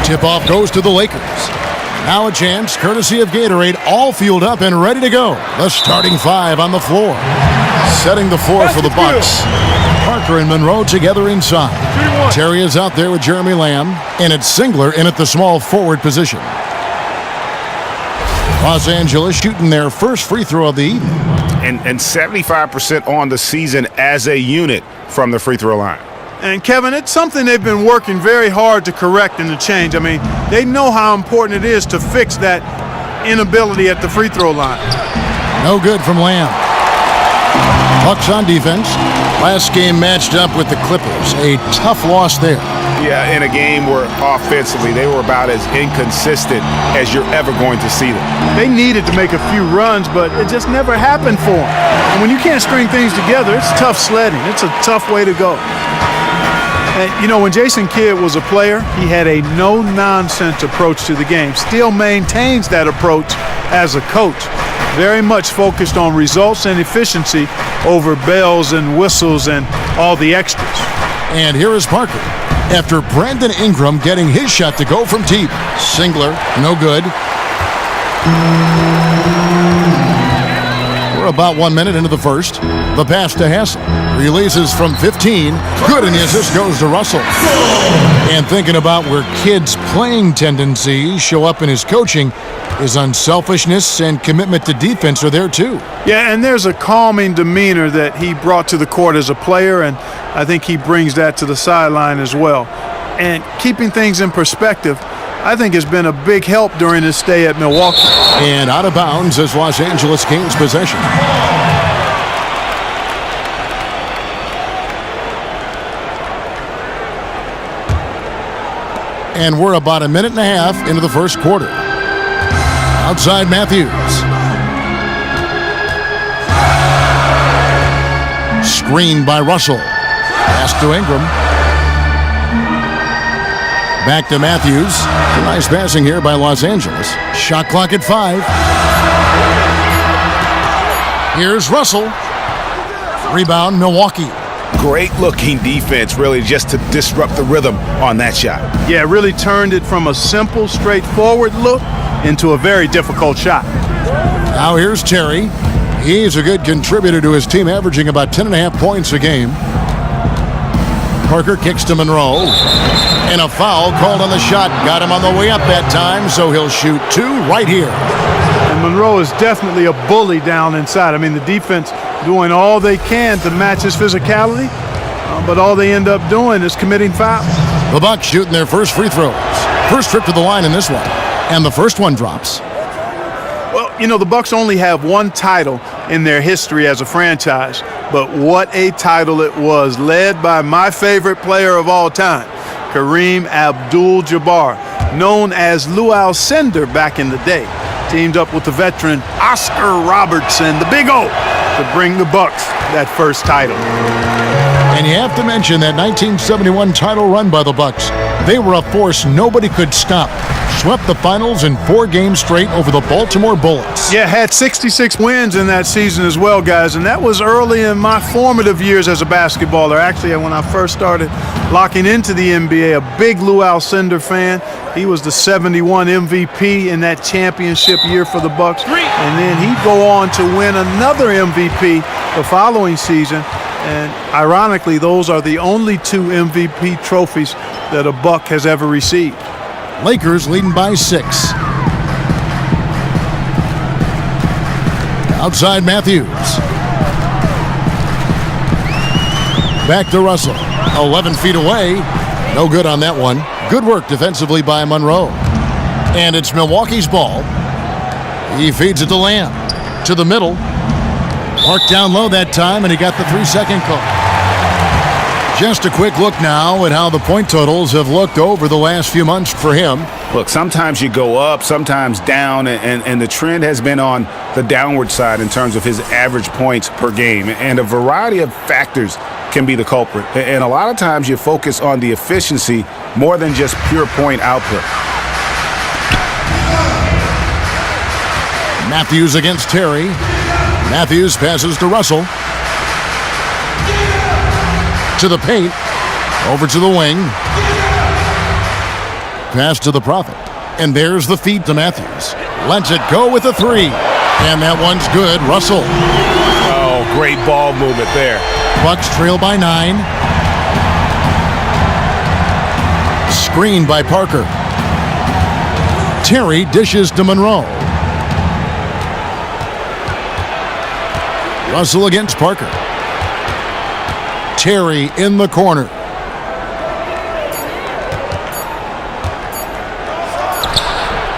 Tip-off goes to the Lakers. Now a chance, courtesy of Gatorade, all fueled up and ready to go. The starting five on the floor. Setting the floor for the Bucks. Parker and Monroe together inside. Terry is out there with Jeremy Lamb, and it's Singler in at the small forward position. Los Angeles shooting their first free throw of the evening. And 75% on the season as a unit from the free throw line. And, Kevin, it's something they've been working very hard to correct and to change. I mean, they know how important it is to fix that inability at the free throw line. No good from Lamb. Bucks on defense. Last game matched up with the Clippers. A tough loss there. Yeah, in a game where offensively they were about as inconsistent as you're ever going to see them. They needed to make a few runs, but it just never happened for them. And when you can't string things together, it's tough sledding. It's a tough way to go. And, you know, when Jason Kidd was a player, he had a no-nonsense approach to the game. Still maintains that approach as a coach. Very much focused on results and efficiency over bells and whistles and all the extras. And here is Parker. After Brandon Ingram getting his shot to go from deep. Singler, no good. We're about 1 minute into the first. The pass to Hassel. Releases from 15. Good, and the assist goes to Russell. And thinking about where Kidd's playing tendencies show up in his coaching, his unselfishness and commitment to defense are there too. Yeah, and there's a calming demeanor that he brought to the court as a player, and I think he brings that to the sideline as well. And keeping things in perspective, I think has been a big help during his stay at Milwaukee. And out of bounds as Los Angeles gains possession. And we're about a minute and a half into the first quarter. Outside Matthews. Screened by Russell. Pass to Ingram. Back to Matthews. Nice passing here by Los Angeles. Shot clock at 5. Here's Russell. Rebound, Milwaukee. Great looking defense, really, just to disrupt the rhythm on that shot. Yeah, really turned it from a simple, straightforward look into a very difficult shot. Now here's Terry. He's a good contributor to his team, averaging about 10.5 points a game. Parker kicks to Monroe. And a foul called on the shot. Got him on the way up that time, so he'll shoot 2 right here. And Monroe is definitely a bully down inside. I mean, the defense doing all they can to match his physicality, but all they end up doing is committing fouls. The Bucks shooting their first free throws. First trip to the line in this one. And the first one drops. Well, you know, the Bucks only have one title in their history as a franchise, but what a title it was, led by my favorite player of all time, Kareem Abdul-Jabbar, known as Lou Alcindor back in the day. Teamed up with the veteran Oscar Robertson, the Big O, to bring the Bucks that first title. And you have to mention that 1971 title run by the Bucks. They were a force nobody could stop. Swept the finals in 4 games straight over the Baltimore Bullets. Yeah, had 66 wins in that season as well, guys, and that was early in my formative years as a basketballer. Actually, when I first started locking into the NBA, a big Lou Alcindor fan. He was the 71 MVP in that championship year for the Bucks, and then he'd go on to win another MVP the following season. And ironically, those are the only 2 MVP trophies that a Buck has ever received. Lakers leading by 6. Outside Matthews. Back to Russell. 11 feet away. No good on that one. Good work defensively by Monroe. And it's Milwaukee's ball. He feeds it to Lamb. To the middle. Marked down low that time, and he got the 3-second call. Just a quick look now at how the point totals have looked over the last few months for him. Look, sometimes you go up, sometimes down, and the trend has been on the downward side in terms of his average points per game. And a variety of factors can be the culprit. And a lot of times you focus on the efficiency more than just pure point output. Matthews against Terry. Matthews passes to Russell. To the paint. Over to the wing. Pass to the Prophet. And there's the feed to Matthews. Lets it go with a 3. And that one's good. Russell. Oh, great ball movement there. Bucks trail by 9. Screened by Parker. Terry dishes to Monroe. Russell against Parker. Terry in the corner.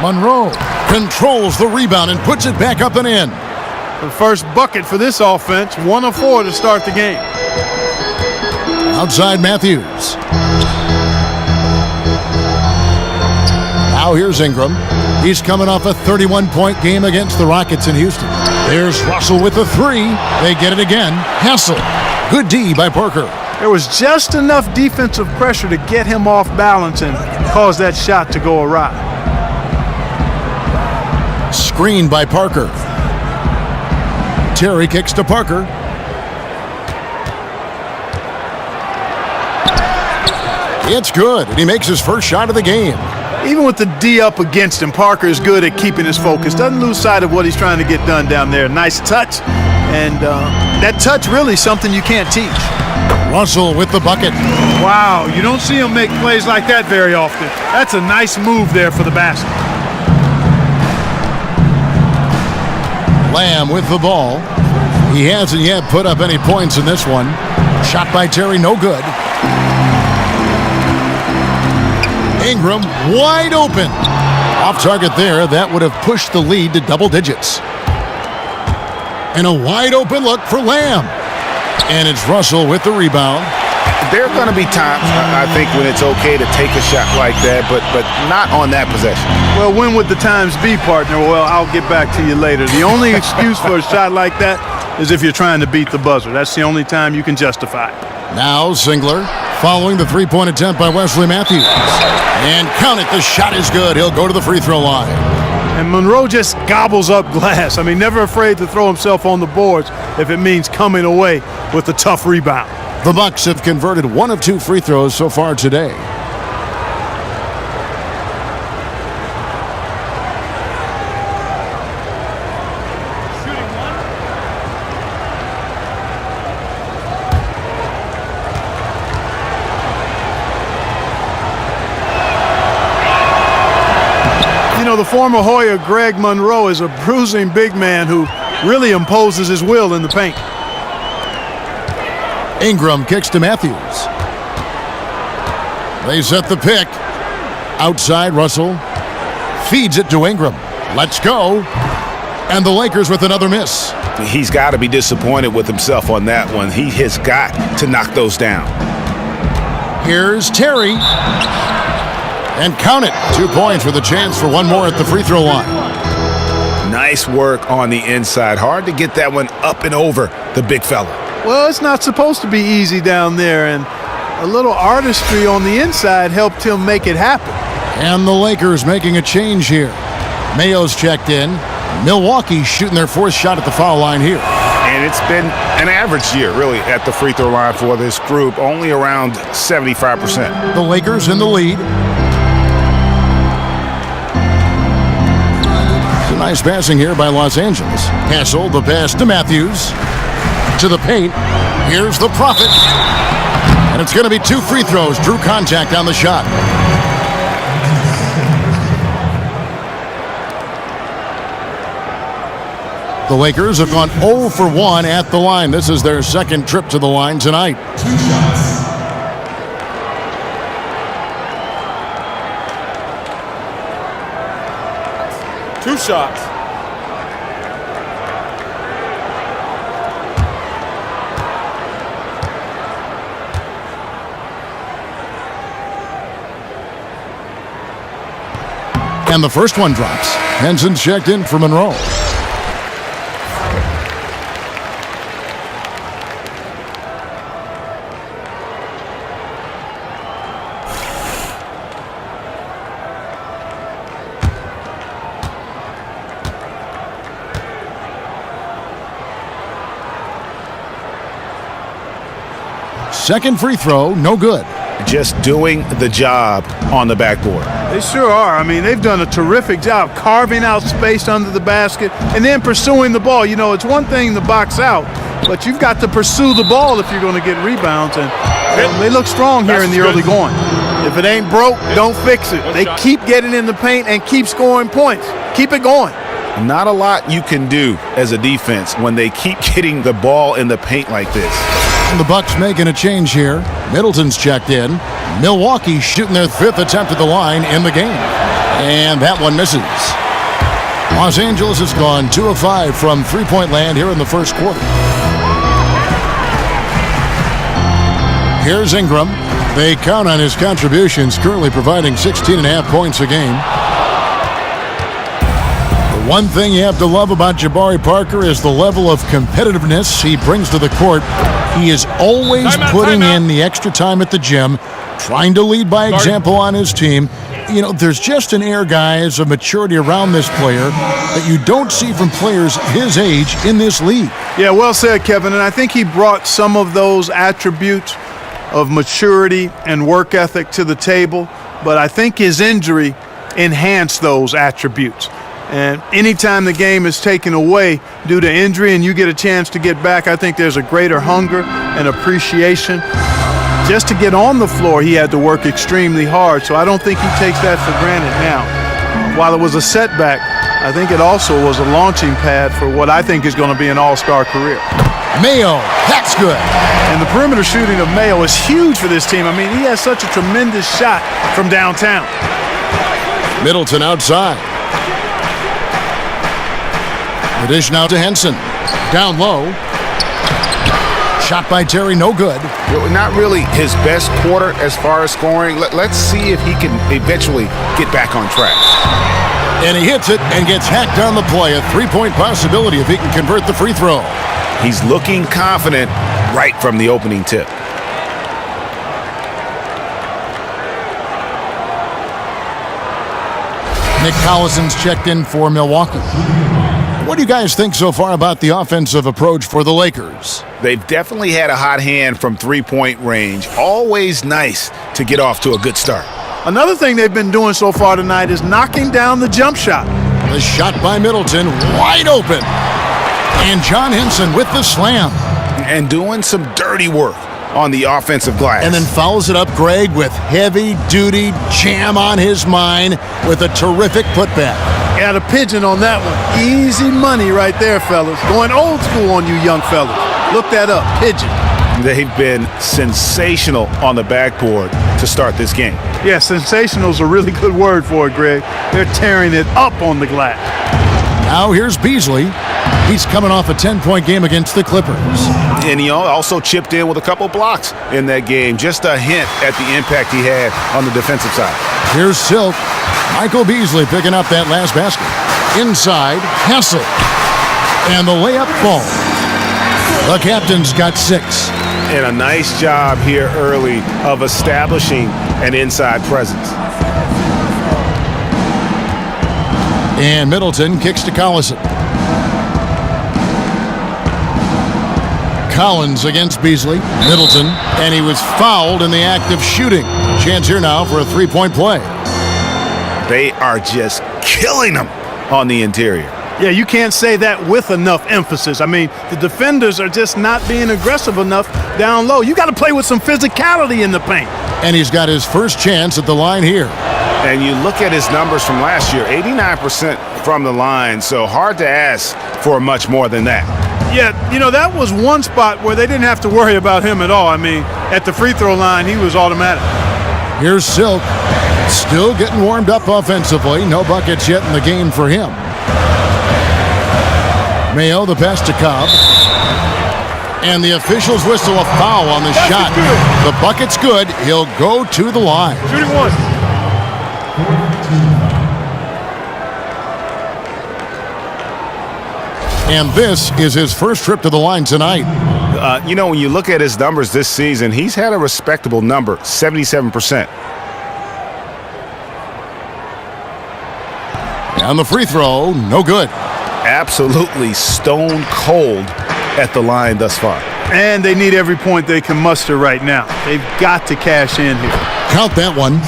Monroe controls the rebound and puts it back up and in. The first bucket for this offense, 1 of 4 to start the game. Outside Matthews. Now here's Ingram. He's coming off a 31-point game against the Rockets in Houston. There's Russell with a 3. They get it again. Hassel. Good D by Parker. There was just enough defensive pressure to get him off balance and cause that shot to go awry. Screened by Parker. Terry kicks to Parker. It's good, and he makes his first shot of the game. Even with the D up against him, Parker is good at keeping his focus. Doesn't lose sight of what he's trying to get done down there. Nice touch. And that touch really is something you can't teach. Russell with the bucket. Wow, you don't see him make plays like that very often. That's a nice move there for the basket. Lamb with the ball. He hasn't yet put up any points in this one. Shot by Terry, no good. Ingram wide open. Off target there. That would have pushed the lead to double digits. And a wide open look for Lamb. And it's Russell with the rebound. There are going to be times, I think, when it's okay to take a shot like that, but not on that possession. Well, when would the times be, partner? Well, I'll get back to you later. The only excuse for a shot like that is if you're trying to beat the buzzer. That's the only time you can justify it. Now Singler following the three-point attempt by Wesley Matthews. And count it, the shot is good. He'll go to the free throw line. And Monroe just gobbles up glass. I mean, never afraid to throw himself on the boards if it means coming away with a tough rebound. The Bucks have converted 1 of 2 free throws so far today. You know, the former Hoya Greg Monroe is a bruising big man who really imposes his will in the paint. Ingram kicks to Matthews. They set the pick. Outside Russell. Feeds it to Ingram. Let's go. And the Lakers with another miss. He's got to be disappointed with himself on that one. He has got to knock those down. Here's Terry. And count it. 2 points with a chance for one more at the free throw line. Nice work on the inside. Hard to get that one up and over the big fella. Well, it's not supposed to be easy down there, and a little artistry on the inside helped him make it happen. And the Lakers making a change here. Mayo's checked in. Milwaukee shooting their 4th shot at the foul line here. And it's been an average year, really, at the free throw line for this group, only around 75%. The Lakers in the lead. Nice passing here by Los Angeles. Hassel, the pass to Matthews. To the paint. Here's the Prophet. And it's going to be 2 free throws. Drew contact on the shot. The Lakers have gone 0 for 1 at the line. This is their 2nd trip to the line tonight. 2 shots. Two shots. And the first one drops. Henson's checked in for Monroe. Second free throw, no good. Just doing the job on the backboard. They sure are. I mean, they've done a terrific job carving out space under the basket and then pursuing the ball. You know, it's one thing to box out, but you've got to pursue the ball if you're going to get rebounds. And they look strong here in the early going. If it ain't broke, don't fix it. They keep getting in the paint and keep scoring points. Keep it going. Not a lot you can do as a defense when they keep getting the ball in the paint like this. And the Bucks making a change here. Middleton's checked in. Milwaukee shooting their 5th attempt at the line in the game. And that one misses. Los Angeles has gone 2 of 5 from three-point land here in the first quarter. Here's Ingram. They count on his contributions, currently providing 16.5 points a game. The one thing you have to love about Jabari Parker is the level of competitiveness he brings to the court. He is always putting in the extra time at the gym, trying to lead by example on his team. You know, there's just an air, guys, of maturity around this player that you don't see from players his age in this league. Yeah, well said, Kevin. And I think he brought some of those attributes of maturity and work ethic to the table, but I think his injury enhanced those attributes. And anytime the game is taken away due to injury and you get a chance to get back, I think there's a greater hunger and appreciation. Just to get on the floor, he had to work extremely hard, so I don't think he takes that for granted now. While it was a setback, I think it also was a launching pad for what I think is going to be an all-star career. Mayo, that's good. And the perimeter shooting of Mayo is huge for this team. I mean, he has such a tremendous shot from downtown. Middleton outside. The dish now to Henson. Down low. Shot by Terry, no good. Not really his best quarter as far as scoring. Let's see if he can eventually get back on track. And he hits it and gets hacked on the play. A three-point possibility if he can convert the free throw. He's looking confident right from the opening tip. Nick Collison's checked in for Milwaukee. What do you guys think so far about the offensive approach for the Lakers? They've definitely had a hot hand from three-point range. Always nice to get off to a good start. Another thing they've been doing so far tonight is knocking down the jump shot. The shot by Middleton, wide open. And John Henson with the slam. And doing some dirty work on the offensive glass. And then follows it up, Greg, with heavy-duty jam on his mind with a terrific putback. Got a pigeon on that one. Easy money right there, fellas. Going old school on you young fellas. Look that up, pigeon. They've been sensational on the backboard to start this game. Yeah, sensational is a really good word for it, Greg. They're tearing it up on the glass. Now here's Beasley. He's coming off a 10-point game against the Clippers. And he also chipped in with a couple blocks in that game. Just a hint at the impact he had on the defensive side. Here's Silk. Michael Beasley picking up that last basket. Inside, Hessel. And the layup ball. The captain's got 6. And a nice job here early of establishing an inside presence. And Middleton kicks to Collison. Collins against Beasley. Middleton, and he was fouled in the act of shooting. Chance here now for a three-point play. They are just killing them on the interior. Yeah, you can't say that with enough emphasis. I mean, the defenders are just not being aggressive enough down low. You got to play with some physicality in the paint. And he's got his first chance at the line here. And you look at his numbers from last year, 89% from the line, so hard to ask for much more than that. Yeah, you know, that was one spot where they didn't have to worry about him at all. I mean, at the free throw line, he was automatic. Here's Silk. Still getting warmed up offensively. No buckets yet in the game for him. Mayo, the pass to Cobb. And the officials whistle a foul on the shot. The bucket's good. He'll go to the line. Shooting one. And this is his first trip to the line tonight. You know, when you look at his numbers this season, he's had a respectable number, 77%. And the free throw, no good. Absolutely stone cold at the line thus far. And they need every point they can muster right now. They've got to cash in here. Count that one.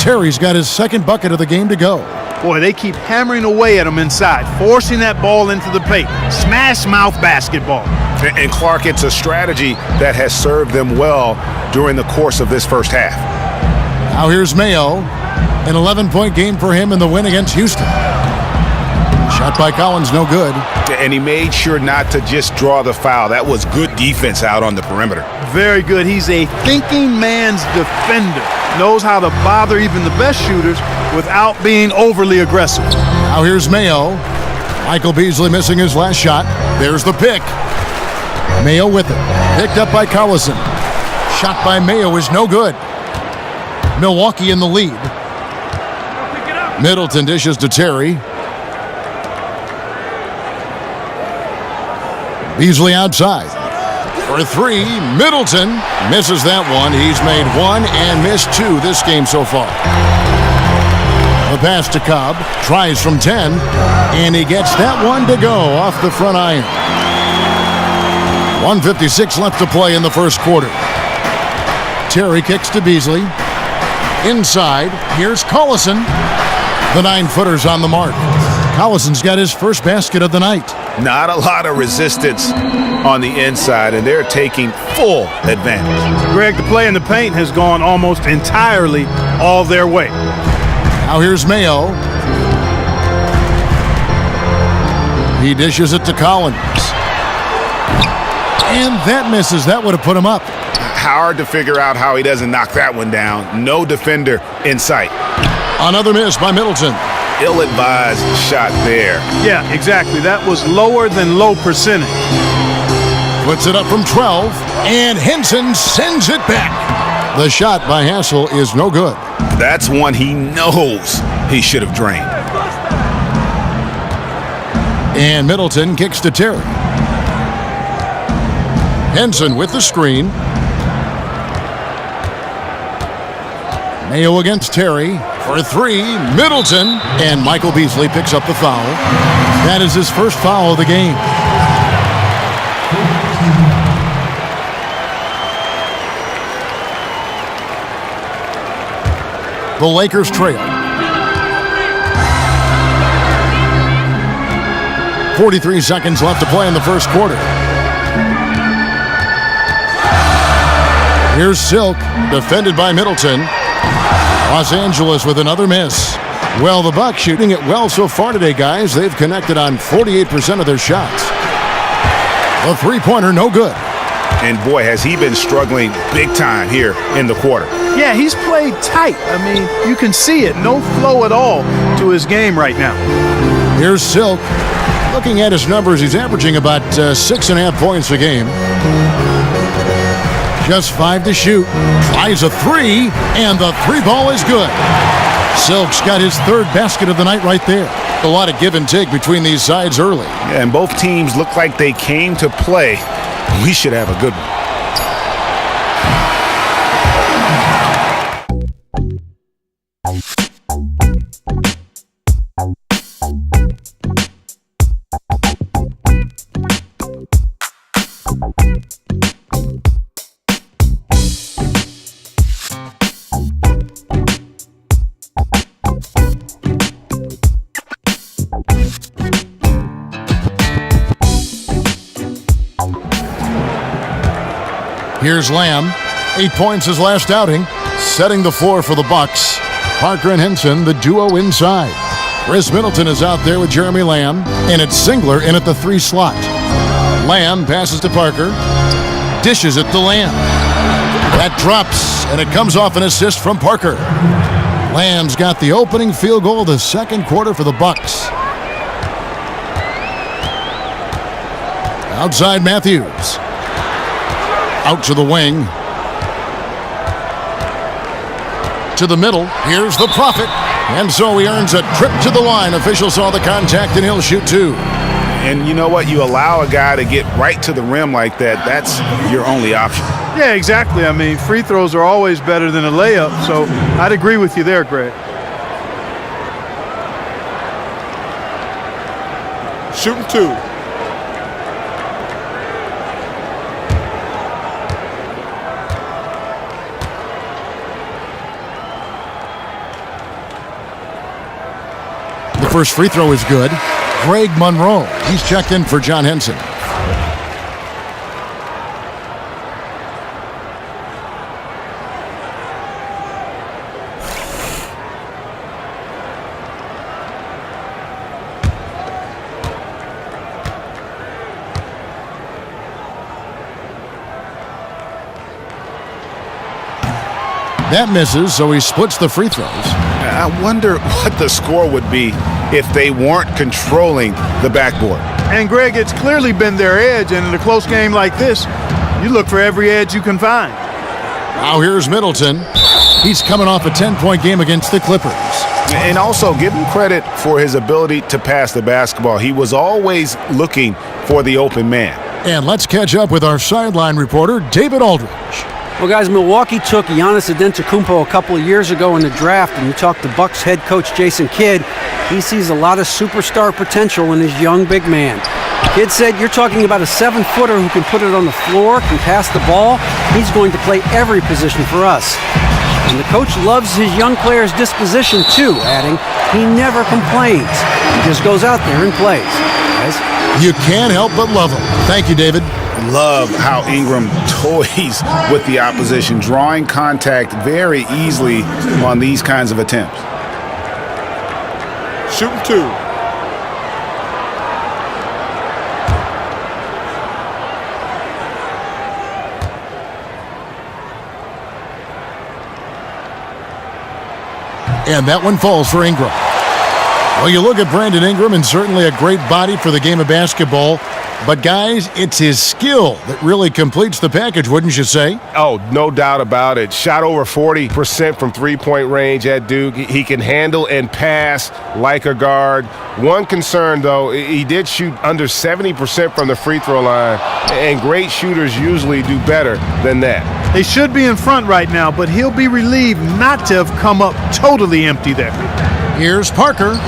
Terry's got his second bucket of the game to go. Boy, they keep hammering away at him inside, forcing that ball into the paint. Smash mouth basketball. And Clark, it's a strategy that has served them well during the course of this first half. Now here's Mayo. An 11-point game for him in the win against Houston. Shot by Collins, no good. And he made sure not to just draw the foul. That was good defense out on the perimeter. Very good. He's a thinking man's defender. Knows how to bother even the best shooters without being overly aggressive. Now here's Mayo. Michael Beasley missing his last shot. There's the pick. Mayo with it. Picked up by Collison. Shot by Mayo is no good. Milwaukee in the lead. Middleton dishes to Terry. Beasley outside. For three, Middleton misses that one. He's made one and missed two this game so far. The pass to Cobb. Tries from 10. And he gets that one to go off the front iron. 1:56 left to play in the first quarter. Terry kicks to Beasley. Inside, here's Collison. The 9-footer's on the mark. Collison's got his first basket of the night. Not a lot of resistance on the inside, and they're taking full advantage. Greg, the play in the paint has gone almost entirely all their way. Now here's Mayo. He dishes it to Collins. And that misses. That would have put him up. Hard to figure out how he doesn't knock that one down. No defender in sight. Another miss by Middleton. Ill-advised shot there. Yeah, exactly. That was lower than low percentage. Puts it up from 12, and Henson sends it back. The shot by Hassel is no good. That's one he knows he should have drained. And Middleton kicks to Terry. Henson with the screen. Mayo against Terry. For three, Middleton. And Michael Beasley picks up the foul. That is his first foul of the game. The Lakers trail. 43 seconds left to play in the first quarter. Here's Silk, defended by Middleton. Los Angeles with another miss. Well, the Bucks shooting it well so far today, guys. They've connected on 48% of their shots. The three-pointer, no good. And boy, has he been struggling big time here in the quarter. Yeah, he's played tight. I mean, you can see it. No flow at all to his game right now. Here's Silk. Looking at his numbers, he's averaging about 6.5 points a game. Just 5 to shoot. Tries a three, and the three ball is good. Silk's got his third basket of the night right there. A lot of give and take between these sides early. Yeah, and both teams look like they came to play. We should have a good one. Here's Lamb. 8 points his last outing, setting the floor for the Bucks. Parker and Henson, the duo inside. Chris Middleton is out there with Jeremy Lamb, and it's Singler in at the 3 slot. Lamb passes to Parker, dishes it to Lamb. That drops, and it comes off an assist from Parker. Lamb's got the opening field goal of the second quarter for the Bucks. Outside Matthews. Out to the wing. To the middle. Here's the Prophet. And so he earns a trip to the line. Official saw the contact, and he'll shoot 2. And you know what? You allow a guy to get right to the rim like that, that's your only option. Yeah, exactly. I mean, free throws are always better than a layup, so I'd agree with you there, Greg. Shooting 2. first free throw is good. Greg Monroe, he's checked in for John Henson. That misses, so he splits the free throws. I wonder what the score would be if they weren't controlling the backboard. And, Greg, it's clearly been their edge, and in a close game like this, you look for every edge you can find. Now here's Middleton. He's coming off a 10-point game against the Clippers. And also give him credit for his ability to pass the basketball. He was always looking for the open man. And let's catch up with our sideline reporter, David Aldridge. Well, guys, Milwaukee took Giannis Antetokounmpo a couple of years ago in the draft, and you talk to Bucks head coach Jason Kidd. He sees a lot of superstar potential in his young big man. Kidd said, you're talking about a 7-footer who can put it on the floor, can pass the ball. He's going to play every position for us. And the coach loves his young player's disposition, too, adding, he never complains. He just goes out there and plays. Guys? You can't help but love him. Thank you, David. Love how Ingram toys with the opposition, drawing contact very easily on these kinds of attempts. Shooting two. And that one falls for Ingram. Well, you look at Brandon Ingram, and certainly a great body for the game of basketball. But, guys, it's his skill that really completes the package, wouldn't you say? Oh, no doubt about it. Shot over 40% from three-point range at Duke. He can handle and pass like a guard. One concern, though, he did shoot under 70% from the free throw line, and great shooters usually do better than that. They should be in front right now, but he'll be relieved not to have come up totally empty there. Here's Parker.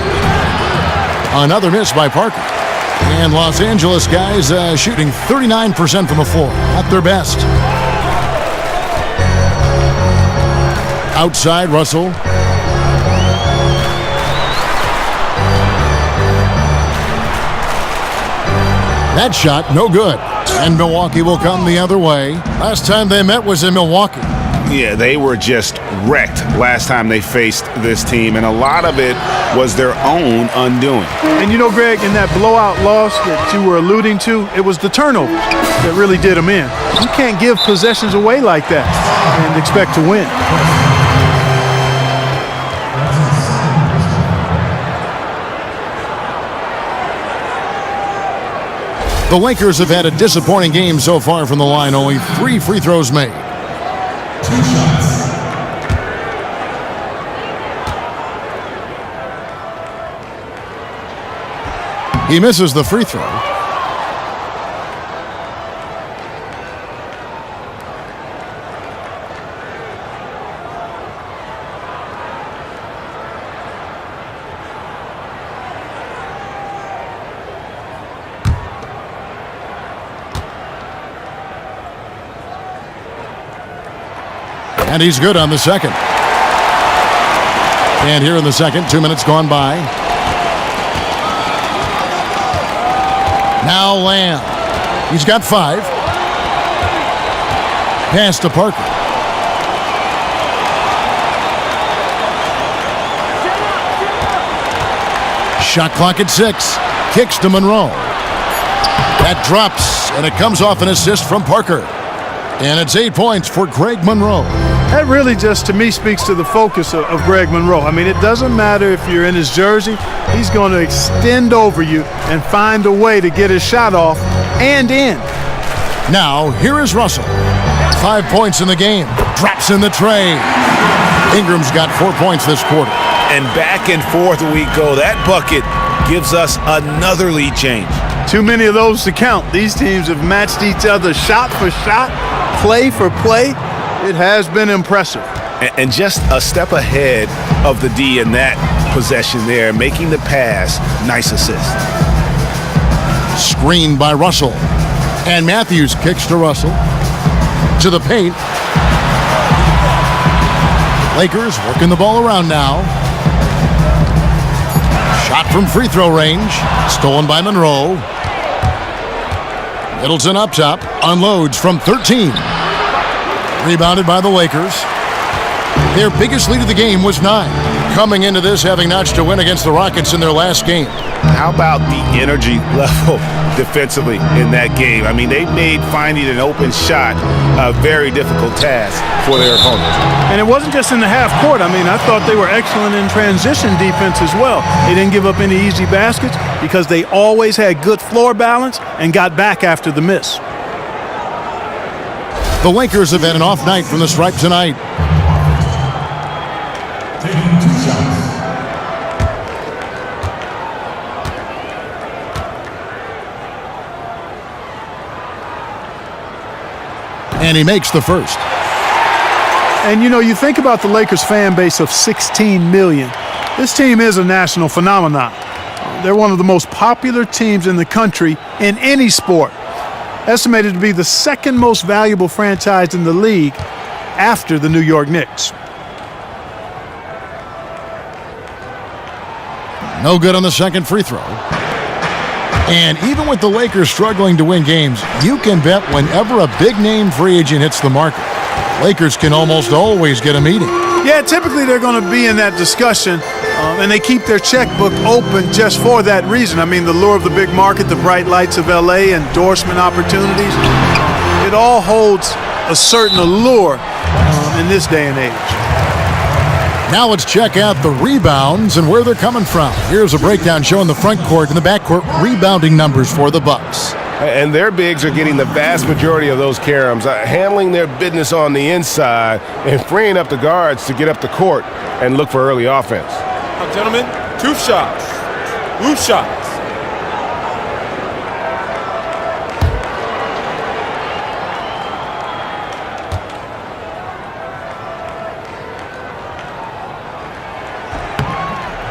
Another miss by Parker. And Los Angeles guys shooting 39% from the floor. At their best. Outside, Russell. That shot, no good. And Milwaukee will come the other way. Last time they met was in Milwaukee. Yeah, they were just wrecked last time they faced this team, and a lot of it was their own undoing. And you know, Greg, in that blowout loss that you were alluding to, it was the turnovers that really did them in. You can't give possessions away like that and expect to win. The Lakers have had a disappointing game so far from the line. Only 3 free throws made. 2 shots. He misses the free throw. And he's good on the second. And here in the second, 2 minutes gone by. Now Lamb. He's got 5. Pass to Parker. Shot clock at 6. Kicks to Monroe. That drops, and it comes off an assist from Parker. And it's 8 points for Greg Monroe. That really just, to me, speaks to the focus of Greg Monroe. I mean, it doesn't matter if you're in his jersey. He's going to extend over you and find a way to get his shot off and in. Now, here is Russell. 5 points in the game. Drops in the tray. Ingram's got 4 points this quarter. And back and forth we go. That bucket gives us another lead change. Too many of those to count. These teams have matched each other shot for shot, play for play. It has been impressive. And just a step ahead of the D in that possession there, making the pass. Nice assist. Screened by Russell. And Matthews kicks to Russell. To the paint. Lakers working the ball around now. Shot from free throw range. Stolen by Monroe. Middleton up top. Unloads from 13. Rebounded by the Lakers. Their biggest lead of the game was 9. Coming into this, having notched a win against the Rockets in their last game. How about the energy level defensively in that game? I mean, they made finding an open shot a very difficult task for their opponents. And it wasn't just in the half court. I mean, I thought they were excellent in transition defense as well. They didn't give up any easy baskets because they always had good floor balance and got back after the miss. The Lakers have had an off night from the stripe tonight. Taking 2 shots. And he makes the first. And, you know, you think about the Lakers fan base of 16 million. This team is a national phenomenon. They're one of the most popular teams in the country in any sport. Estimated to be the second most valuable franchise in the league after the New York Knicks. No good on the second free throw. And even with the Lakers struggling to win games, you can bet whenever a big-name free agent hits the market, Lakers can almost always get a meeting. Yeah, typically they're going to be in that discussion, and they keep their checkbook open just for that reason. I mean, the lure of the big market, the bright lights of L.A., endorsement opportunities, it all holds a certain allure in this day and age. Now let's check out the rebounds and where they're coming from. Here's a breakdown showing the front court and the back court rebounding numbers for the Bucks. And their bigs are getting the vast majority of those caroms, handling their business on the inside and freeing up the guards to get up the court and look for early offense. Gentlemen, 2 shots. 2 shots.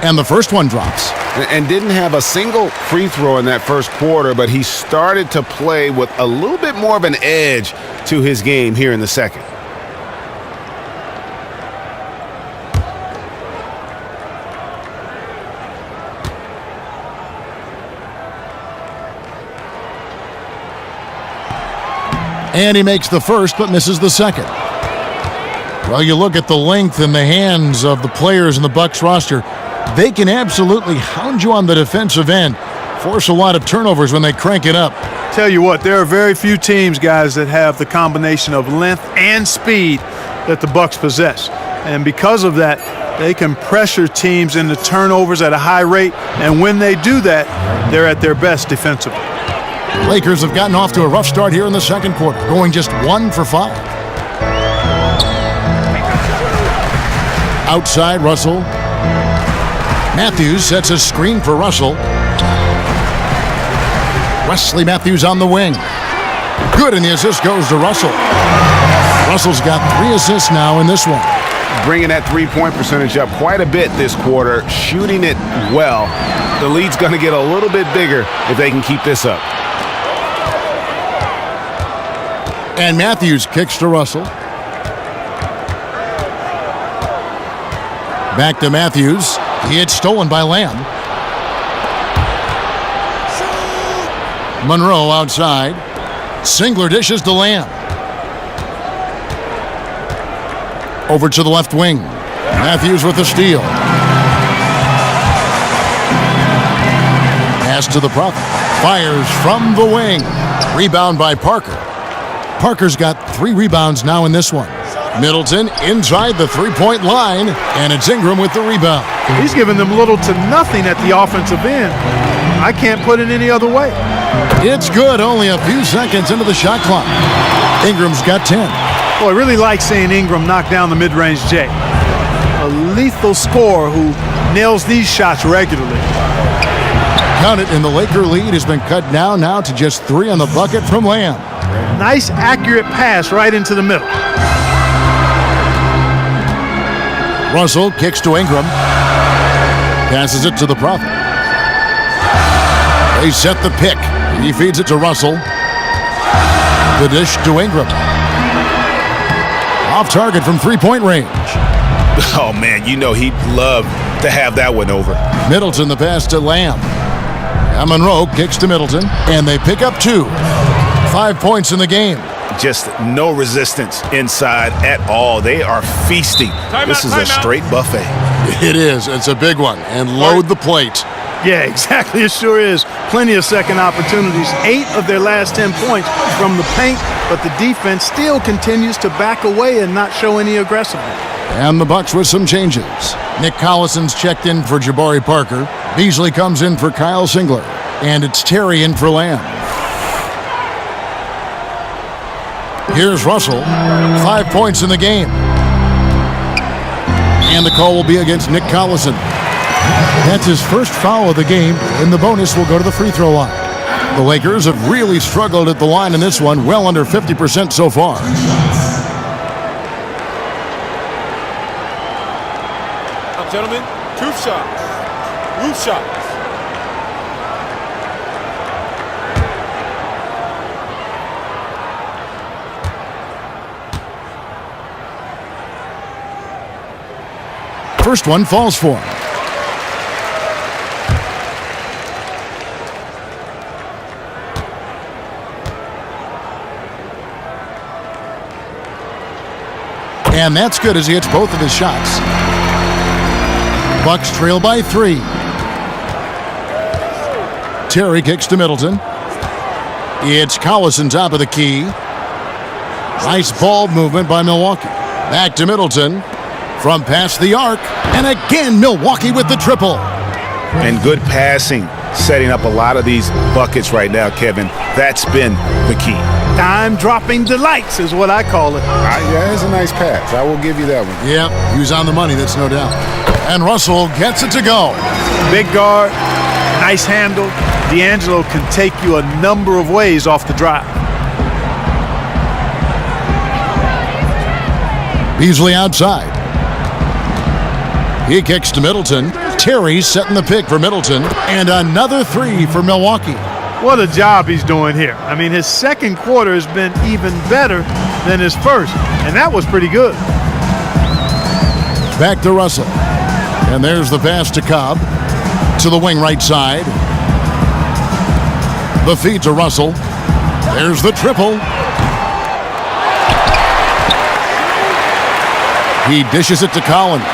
And the first one drops. And didn't have a single free throw in that first quarter, but he started to play with a little bit more of an edge to his game here in the second. And he makes the first but misses the second. Well, you look at the length and the hands of the players in the Bucks roster. They can absolutely hound you on the defensive end, force a lot of turnovers when they crank it up. Tell you what, there are very few teams, guys, that have the combination of length and speed that the Bucks possess. And because of that, they can pressure teams into turnovers at a high rate. And when they do that, they're at their best defensively. Lakers have gotten off to a rough start here in the second quarter, going just 1 for 5. Outside, Russell. Matthews sets a screen for Russell. Wesley Matthews on the wing. Good, and the assist goes to Russell. Russell's got 3 assists now in this one. Bringing that three-point percentage up quite a bit this quarter, shooting it well. The lead's going to get a little bit bigger if they can keep this up. And Matthews kicks to Russell. Back to Matthews. He had stolen by Lamb. Monroe outside. Singler dishes to Lamb. Over to the left wing. Matthews with the steal. Pass to the Prophet. Fires from the wing. Rebound by Parker. Parker's got 3 rebounds now in this one. Middleton inside the three-point line, and it's Ingram with the rebound. He's given them little to nothing at the offensive end. I can't put it any other way. It's good, only a few seconds into the shot clock. Ingram's got 10. Boy, I really like seeing Ingram knock down the mid-range J. A lethal scorer who nails these shots regularly. Count it, and the Laker lead has been cut down now to just 3 on the bucket from Lamb. Nice, accurate pass right into the middle. Russell kicks to Ingram. Passes it to the Prophet. They set the pick. He feeds it to Russell. The dish to Ingram. Off target from three-point range. Oh, man, you know he'd love to have that one over. Middleton the pass to Lamb. Monroe kicks to Middleton, and they pick up 2. 5 points in the game. Just no resistance inside at all. They are feasting. This is a straight buffet. It is. It's a big one. And load the plate. Yeah, exactly. It sure is. Plenty of second opportunities. 8 of their last 10 points from the paint, but the defense still continues to back away and not show any aggressiveness. And the Bucks with some changes. Nick Collison's checked in for Jabari Parker. Beasley comes in for Kyle Singler. And it's Terry in for Lamb. Here's Russell. 5 points in the game. And the call will be against Nick Collison. That's his first foul of the game, and the bonus will go to the free throw line. The Lakers have really struggled at the line in this one, well under 50% so far. Now, gentlemen, 2 shots. 2 shots. First one falls for him. And that's good as he hits both of his shots. Bucks trail by 3. Terry kicks to Middleton. It's Collison top of the key. Nice ball movement by Milwaukee. Back to Middleton. From past the arc. And again, Milwaukee with the triple. And good passing, setting up a lot of these buckets right now, Kevin. That's been the key. Time-dropping delights is what I call it. Yeah, it's a nice pass. I will give you that one. Yeah, he was on the money, that's no doubt. And Russell gets it to go. Big guard, nice handle. D'Angelo can take you a number of ways off the drive. Beasley outside. He kicks to Middleton. Terry setting the pick for Middleton. And another 3 for Milwaukee. What a job he's doing here. I mean, his second quarter has been even better than his first, and that was pretty good. Back to Russell. And there's the pass to Cobb. To the wing right side. The feed to Russell. There's the triple. He dishes it to Collins.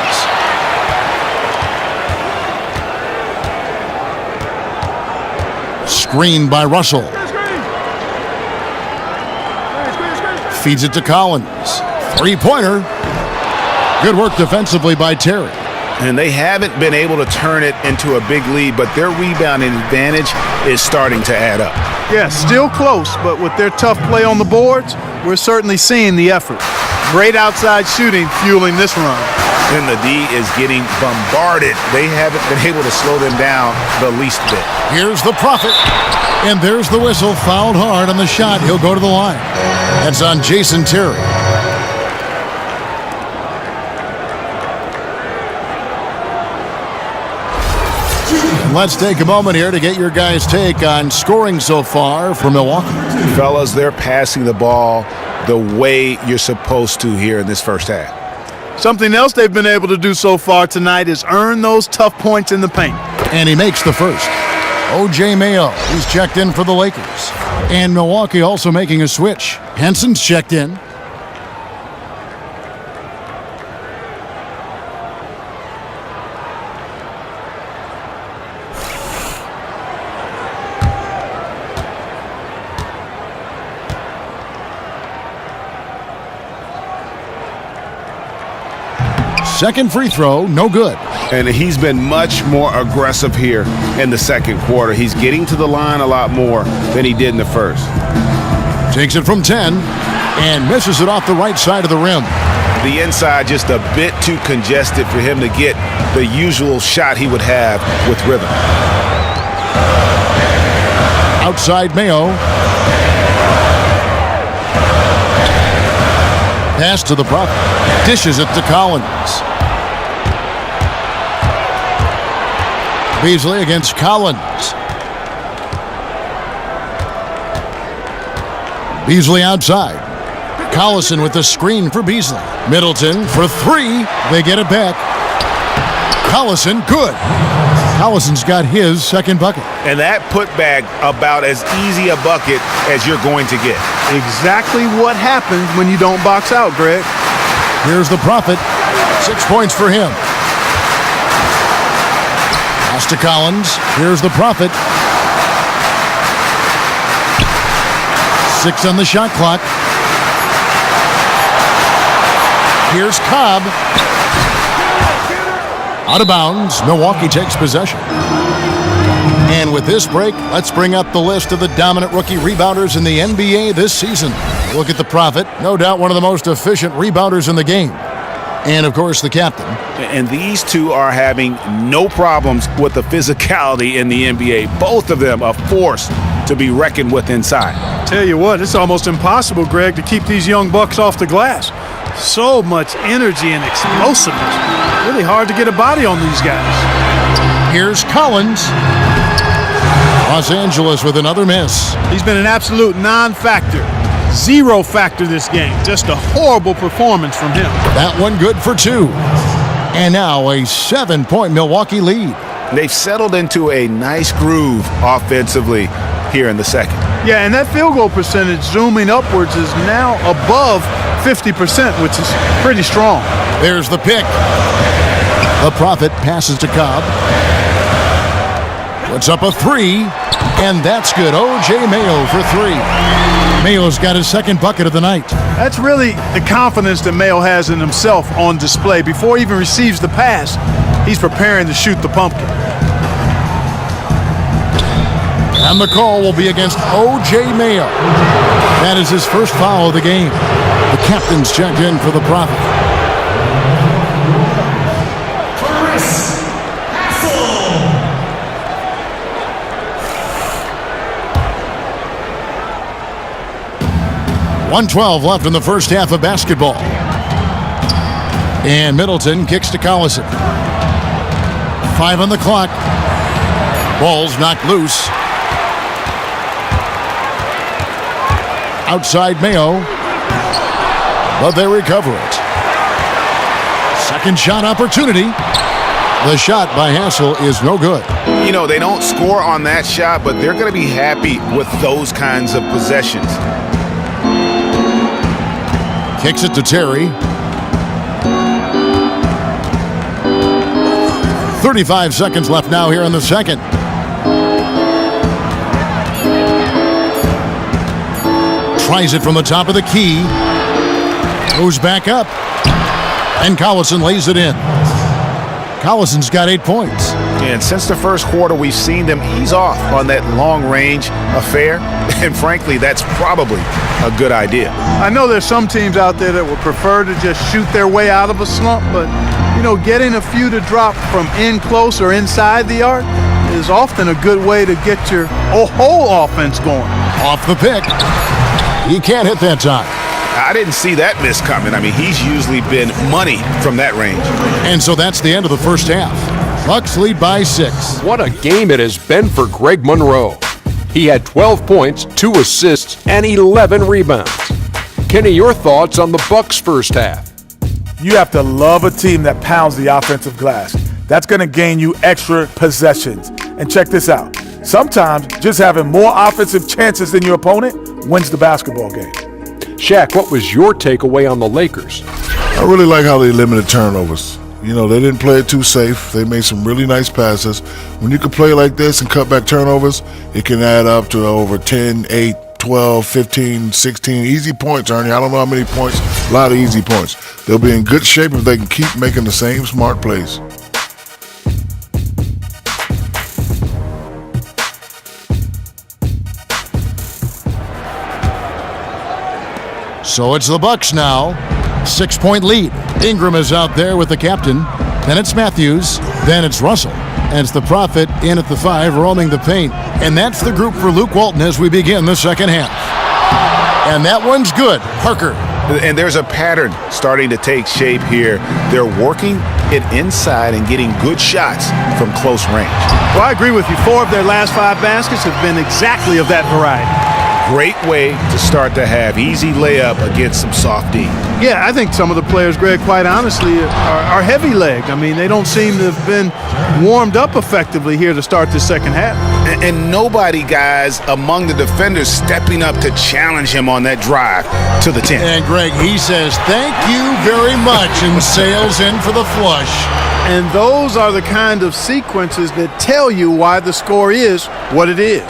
Screen by Russell. Feeds it to Collins. 3-pointer. Good work defensively by Terry. And they haven't been able to turn it into a big lead, but their rebounding advantage is starting to add up. Yeah, still close, but with their tough play on the boards, we're certainly seeing the effort. Great outside shooting fueling this run. And the D is getting bombarded. They haven't been able to slow them down the least bit. Here's the Prophet. And there's the whistle. Fouled hard on the shot. He'll go to the line. That's on Jason Terry. And let's take a moment here to get your guys' take on scoring so far for Milwaukee. Fellas, they're passing the ball the way you're supposed to here in this first half. Something else they've been able to do so far tonight is earn those tough points in the paint. And he makes the first. O.J. Mayo, he's checked in for the Lakers. And Milwaukee also making a switch. Henson's checked in. Second free throw, no good. And he's been much more aggressive here in the second quarter. He's getting to the line a lot more than he did in the first. Takes it from 10 and misses it off the right side of the rim. The inside just a bit too congested for him to get the usual shot he would have with rhythm. Outside Mayo. Pass to the Prophet. Dishes it to Collins. Beasley against Collins. Beasley outside. Collison with the screen for Beasley. Middleton for three. They get it back. Collison, good. Collison's got his second bucket. And that putback about as easy a bucket as you're going to get. Exactly what happens when you don't box out, Greg. Here's the Prophet. 6 points for him. Pass to Collins. Here's the Prophet. 6 on the shot clock. Here's Cobb. Out of bounds. Milwaukee takes possession. And with this break, let's bring up the list of the dominant rookie rebounders in the NBA this season. Look at the Prophet. No doubt one of the most efficient rebounders in the game. And, of course, the captain. And these two are having no problems with the physicality in the NBA. Both of them a force to be reckoned with inside. Tell you what, it's almost impossible, Greg, to keep these young bucks off the glass. So much energy and explosiveness. Really hard to get a body on these guys. Here's Collins. Los Angeles with another miss. He's been an absolute non-factor. Zero factor this game. Just a horrible performance from him. That one good for 2. And now a 7-point Milwaukee lead. They've settled into a nice groove offensively here in the second. Yeah, and that field goal percentage zooming upwards is now above 50%, which is pretty strong. There's the pick. The Prophet passes to Cobb. Puts up a 3, and that's good. O.J. Mayo for 3. Mayo's got his second bucket of the night. That's really the confidence that Mayo has in himself on display. Before he even receives the pass, he's preparing to shoot the pumpkin. And the call will be against O.J. Mayo. That is his first foul of the game. The captain's checked in for the Prophet. 1:12 left in the first half of basketball. And Middleton kicks to Collison. 5 on the clock. Ball's knocked loose. Outside Mayo. But they recover it. Second shot opportunity. The shot by Hassel is no good. You know, they don't score on that shot, but they're going to be happy with those kinds of possessions. Kicks it to Terry. 35 seconds left now here in the second. Tries it from the top of the key. Goes back up. And Collison lays it in. Collison's got 8 points. And since the first quarter, we've seen them ease off on that long-range affair. And frankly, that's probably a good idea. I know there's some teams out there that would prefer to just shoot their way out of a slump, but, you know, getting a few to drop from in close or inside the arc is often a good way to get your whole offense going. Off the pick. He can't hit that time. I didn't see that miss coming. I mean, he's usually been money from that range. And so that's the end of the first half. Bucks lead by 6. What a game it has been for Greg Monroe. He had 12 points, 2 assists, and 11 rebounds. Kenny, your thoughts on the Bucks' first half? You have to love a team that pounds the offensive glass. That's going to gain you extra possessions. And check this out. Sometimes just having more offensive chances than your opponent wins the basketball game. Shaq, what was your takeaway on the Lakers? I really like how they limited turnovers. You know, they didn't play it too safe. They made some really nice passes. When you can play like this and cut back turnovers, it can add up to over 10, 8, 12, 15, 16 easy points, Ernie. I don't know how many points. A lot of easy points. They'll be in good shape if they can keep making the same smart plays. So it's the Bucks now. 6-point lead. Ingram is out there with the captain. Then it's Matthews. Then it's Russell. And it's the Prophet in at the 5, roaming the paint. And that's the group for Luke Walton as we begin the second half. And that one's good. Parker. And there's a pattern starting to take shape here. They're working it inside and getting good shots from close range. Well, I agree with you. 4 of their last 5 baskets have been exactly of that variety. Great way to start the half. Easy layup against some soft D. Yeah, I think some of the players, Greg, quite honestly, are heavy-legged. I mean, they don't seem to have been warmed up effectively here to start the second half. And nobody, guys, among the defenders stepping up to challenge him on that drive to the 10. And Greg, he says, thank you very much, and sails in for the flush. And those are the kind of sequences that tell you why the score is what it is.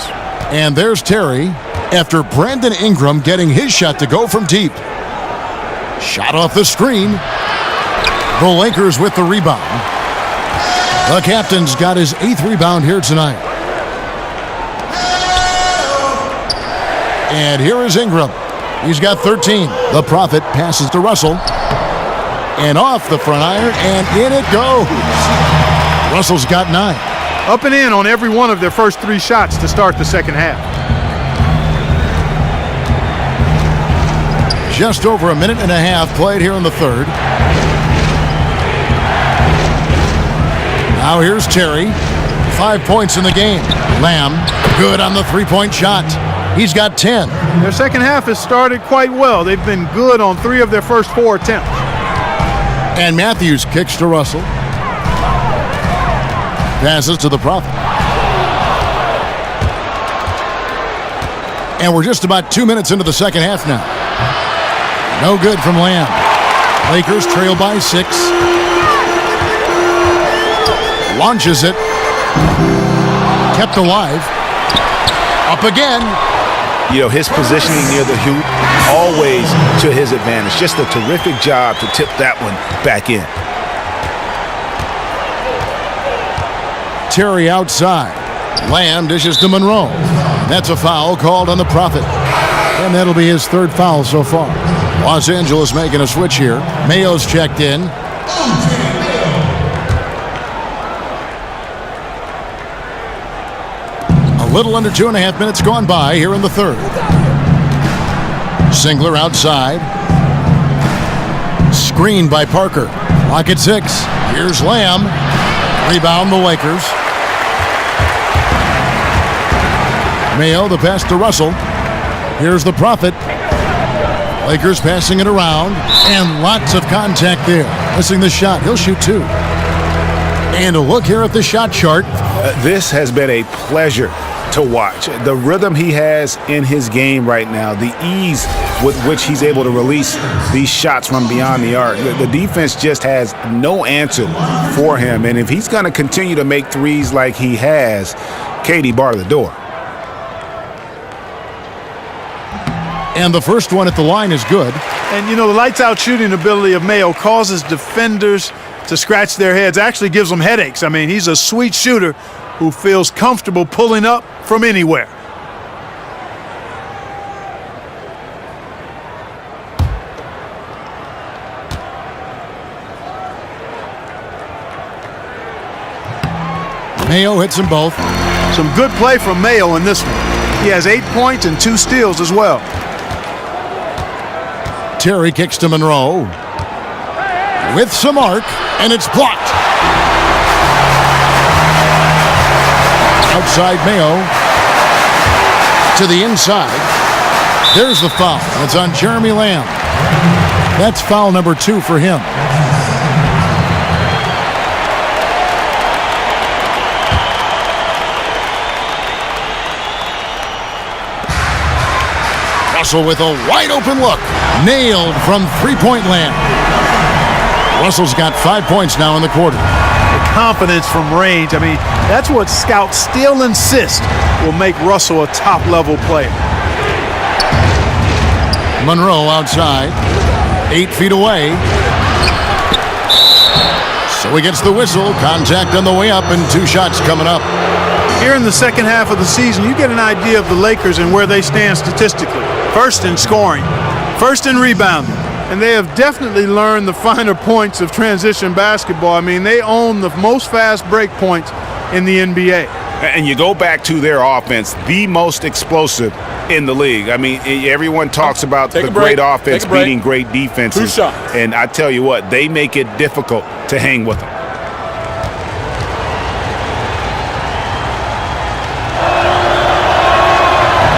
And there's Terry after Brandon Ingram getting his shot to go from deep. Shot off the screen. The Lakers with the rebound. The captain's got his 8th rebound here tonight. And here is Ingram. He's got 13. The Prophet passes to Russell. And off the front iron, and in it goes. Russell's got 9. Up and in on every one of their first 3 shots to start the second half. Just over a minute and a half played here in the third. Now here's Terry. 5 points in the game. Lamb, good on the 3-point shot. He's got 10. Their second half has started quite well. They've been good on 3 of their first 4 attempts. And Matthews kicks to Russell. Passes to the Prophet. And we're just about 2 minutes into the second half now. No good from Lamb. Lakers trail by 6. Launches it. Kept alive. Up again. You know, his positioning near the hoop, always to his advantage. Just a terrific job to tip that one back in. Terry outside. Lamb dishes to Monroe. That's a foul called on the Prophet. And that'll be his 3rd foul so far. Los Angeles making a switch here. Mayo's checked in. A little under 2.5 minutes gone by here in the third. Singler outside. Screened by Parker. Lock at 6. Here's Lamb. Rebound the Lakers. Mayo, the pass to Russell. Here's the Prophet. Lakers passing it around, and lots of contact there. Missing the shot. He'll shoot 2. And a look here at the shot chart. This has been a pleasure to watch. The rhythm he has in his game right now, the ease with which he's able to release these shots from beyond the arc. The defense just has no answer for him. And if he's going to continue to make threes like he has, Katie bar the door. And the first one at the line is good. And, you know, the lights-out shooting ability of Mayo causes defenders to scratch their heads, actually gives them headaches. I mean, he's a sweet shooter who feels comfortable pulling up from anywhere. Mayo hits them both. Some good play from Mayo in this one. He has 8 points and 2 steals as well. Terry kicks to Monroe. With some arc, and it's blocked. Outside Mayo. To the inside. There's the foul. It's on Jeremy Lamb. That's foul number 2 for him. Russell with a wide open look. Nailed from 3-point land. Russell's got 5 points now in the quarter. The confidence from range. I mean, that's what scouts still insist will make Russell a top-level player. Monroe outside. 8 feet away. So he gets the whistle. Contact on the way up and 2 shots coming up. Here in the second half of the season, you get an idea of the Lakers and where they stand statistically. First in scoring, first in rebounding. And they have definitely learned the finer points of transition basketball. I mean, they own the most fast break points in the NBA. And you go back to their offense, the most explosive in the league. I mean, everyone talks about the great offense beating great defenses. 2 shots. And I tell you what, they make it difficult to hang with them.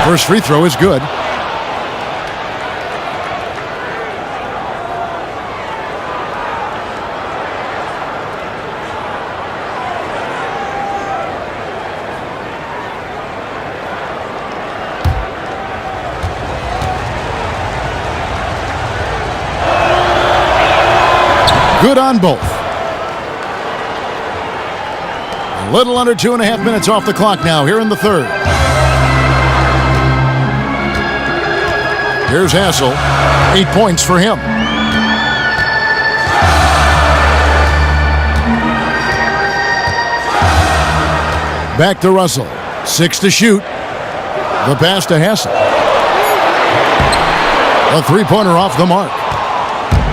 First free throw is good. Good on both. A little under 2.5 minutes off the clock now here in the third. Here's Hassel. 8 points for him. Back to Russell. 6 to shoot. The pass to Hassel. A three-pointer off the mark.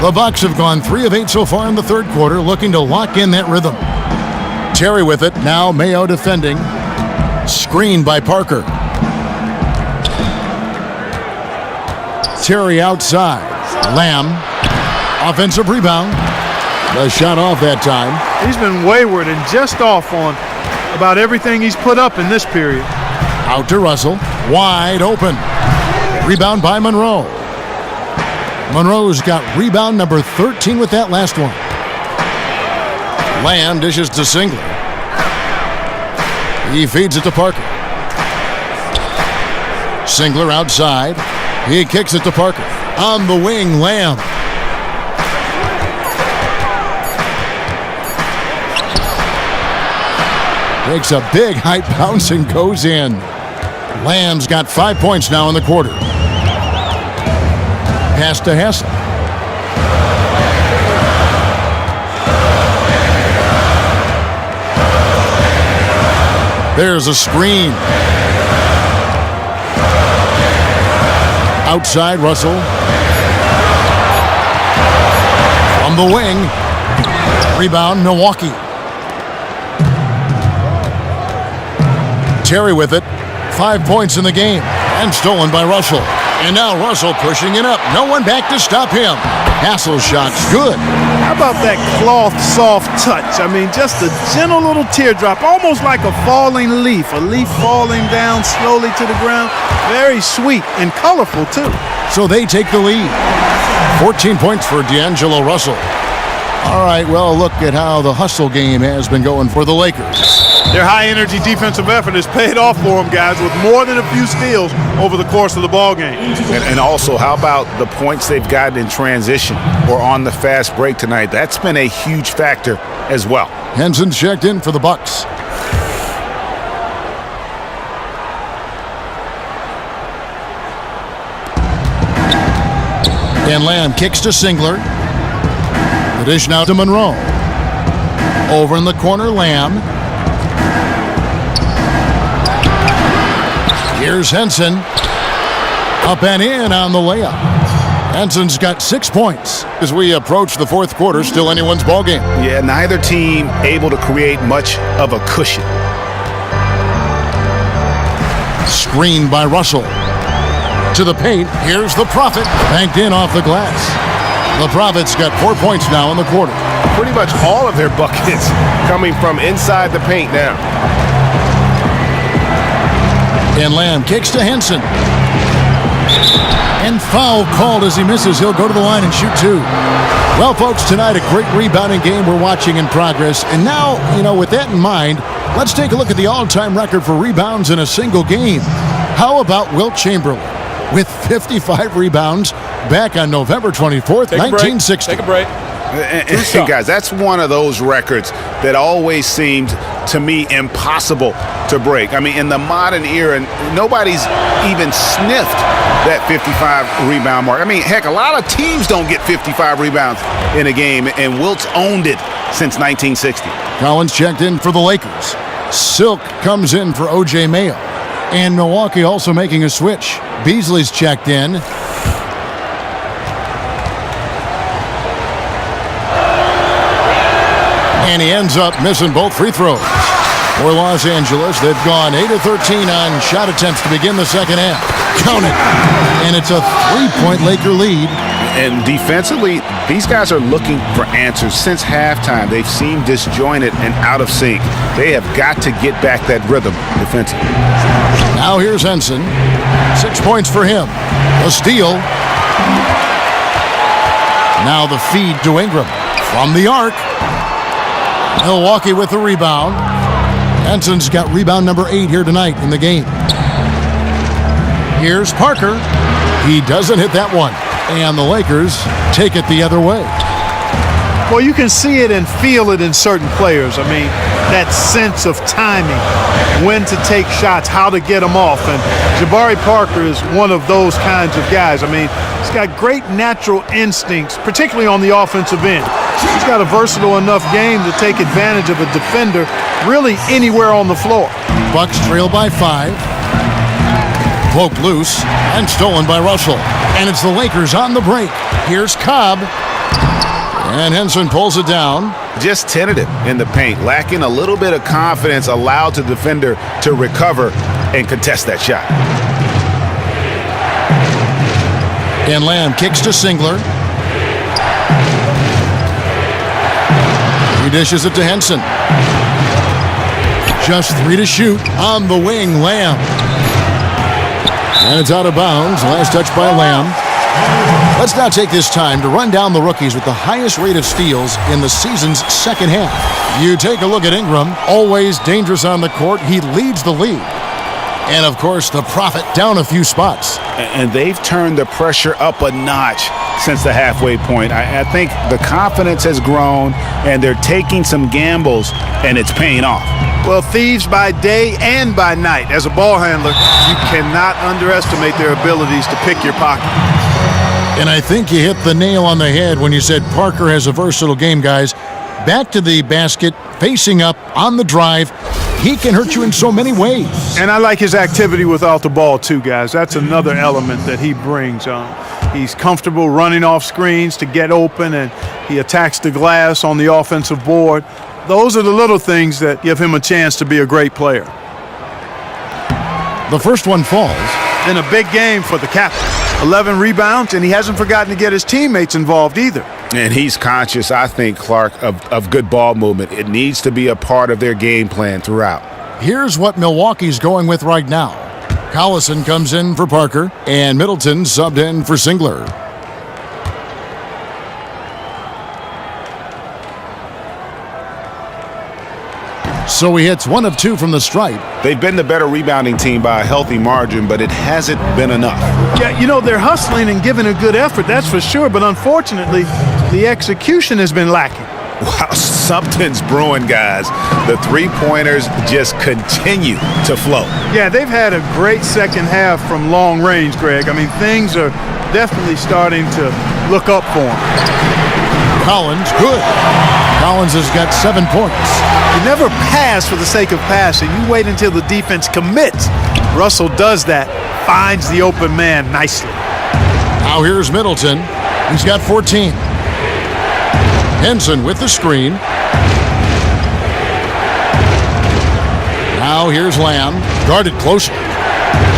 The Bucks have gone 3 of 8 so far in the third quarter, looking to lock in that rhythm. Terry with it. Now Mayo defending. Screened by Parker. Terry outside. Lamb. Offensive rebound. The shot off that time. He's been wayward and just off on about everything he's put up in this period. Out to Russell. Wide open. Rebound by Monroe. Monroe's got rebound number 13 with that last one. Lamb dishes to Singler. He feeds it to Parker. Singler outside. He kicks it to Parker. On the wing, Lamb. Takes a big height bounce and goes in. Lamb's got 5 points now in the quarter. Pass to Hassel. There's a screen. Outside, Russell. From the wing. Rebound, Milwaukee. Terry with it. 5 points in the game. And stolen by Russell. And now Russell pushing it up. No one back to stop him. Hassel's shot's good. How about that cloth soft touch? I mean, just a gentle little teardrop, almost like a falling leaf. A leaf falling down slowly to the ground. Very sweet and colorful, too. So they take the lead. 14 points for D'Angelo Russell. All right, well, look at how the hustle game has been going for the Lakers. Their high-energy defensive effort has paid off for them, guys, with more than a few steals over the course of the ball game. And also, how about the points they've gotten in transition or on the fast break tonight? That's been a huge factor as well. Henson's checked in for the Bucks. And Lamb kicks to Singler. The dish now to Monroe. Over in the corner, Lamb. Here's Henson. Up and in on the layup. Henson's got 6 points. As we approach the fourth quarter, still anyone's ballgame. Yeah, neither team able to create much of a cushion. Screened by Russell. To the paint. Here's the Prophet. Banked in off the glass. The Prophet's got 4 points now in the quarter. Pretty much all of their buckets coming from inside the paint now. And Lamb kicks to Henson. And foul called as he misses. He'll go to the line and shoot 2. Well, folks, tonight a great rebounding game we're watching in progress. And now, with that in mind, let's take a look at the all-time record for rebounds in a single game. How about Wilt Chamberlain with 55 rebounds back on November 24th, 1960. Take a break. And guys, that's one of those records that always seemed to me impossible to break. I mean, in the modern era, nobody's even sniffed that 55 rebound mark. I mean, heck, a lot of teams don't get 55 rebounds in a game, and Wilt's owned it since 1960. Collins checked in for the Lakers. Silk comes in for O.J. Mayo. And Milwaukee also making a switch. Beasley's checked in. And he ends up missing both free throws. For Los Angeles, they've gone 8 of 13 on shot attempts to begin the second half. Count it. And it's a 3-point Laker lead. And defensively, these guys are looking for answers since halftime. They've seemed disjointed and out of sync. They have got to get back that rhythm defensively. Now here's Henson. 6 points for him. A steal. Now the feed to Ingram. From the arc. Milwaukee with the rebound. Henson's got rebound number 8 here tonight in the game. Here's Parker. He doesn't hit that one. And the Lakers take it the other way. Well, you can see it and feel it in certain players. I mean, that sense of timing, when to take shots, how to get them off. And Jabari Parker is one of those kinds of guys. I mean, he's got great natural instincts, particularly on the offensive end. He's got a versatile enough game to take advantage of a defender really anywhere on the floor. Bucks trail by 5. Poked loose and stolen by Russell. And it's the Lakers on the break. Here's Cobb. And Henson pulls it down. Just tentative in the paint, lacking a little bit of confidence, allowed the defender to recover and contest that shot. And Lamb kicks to Singler. He dishes it to Henson. Just 3 to shoot on the wing, Lamb. And it's out of bounds. Last touch by Lamb. Let's now take this time to run down the rookies with the highest rate of steals in the season's second half. You take a look at Ingram, always dangerous on the court. He leads the league. And, of course, the Prophet down a few spots. And they've turned the pressure up a notch since the halfway point. I think the confidence has grown, and they're taking some gambles, and it's paying off. Well, thieves by day and by night. As a ball handler, you cannot underestimate their abilities to pick your pocket. And I think you hit the nail on the head when you said Parker has a versatile game, guys. Back to the basket, facing up, on the drive. He can hurt you in so many ways. And I like his activity without the ball, too, guys. That's another element that he brings. He's comfortable running off screens to get open, and he attacks the glass on the offensive board. Those are the little things that give him a chance to be a great player. The first one falls. In a big game for the captain. 11 rebounds, and he hasn't forgotten to get his teammates involved either. And he's conscious, I think, Clark, of good ball movement. It needs to be a part of their game plan throughout. Here's what Milwaukee's going with right now. Collison comes in for Parker, and Middleton subbed in for Singler. So he hits 1 of 2 from the stripe. They've been the better rebounding team by a healthy margin, but it hasn't been enough. Yeah, you know, they're hustling and giving a good effort, that's for sure, but unfortunately, the execution has been lacking. Wow, something's brewing, guys. The three-pointers just continue to flow. Yeah, they've had a great second half from long range, Greg. I mean, things are definitely starting to look up for them. Collins, good. Collins has got 7 points. You never pass for the sake of passing. You wait until the defense commits. Russell does that, finds the open man nicely. Now here's Middleton. He's got 14. Henson with the screen. Now here's Lamb, guarded closely.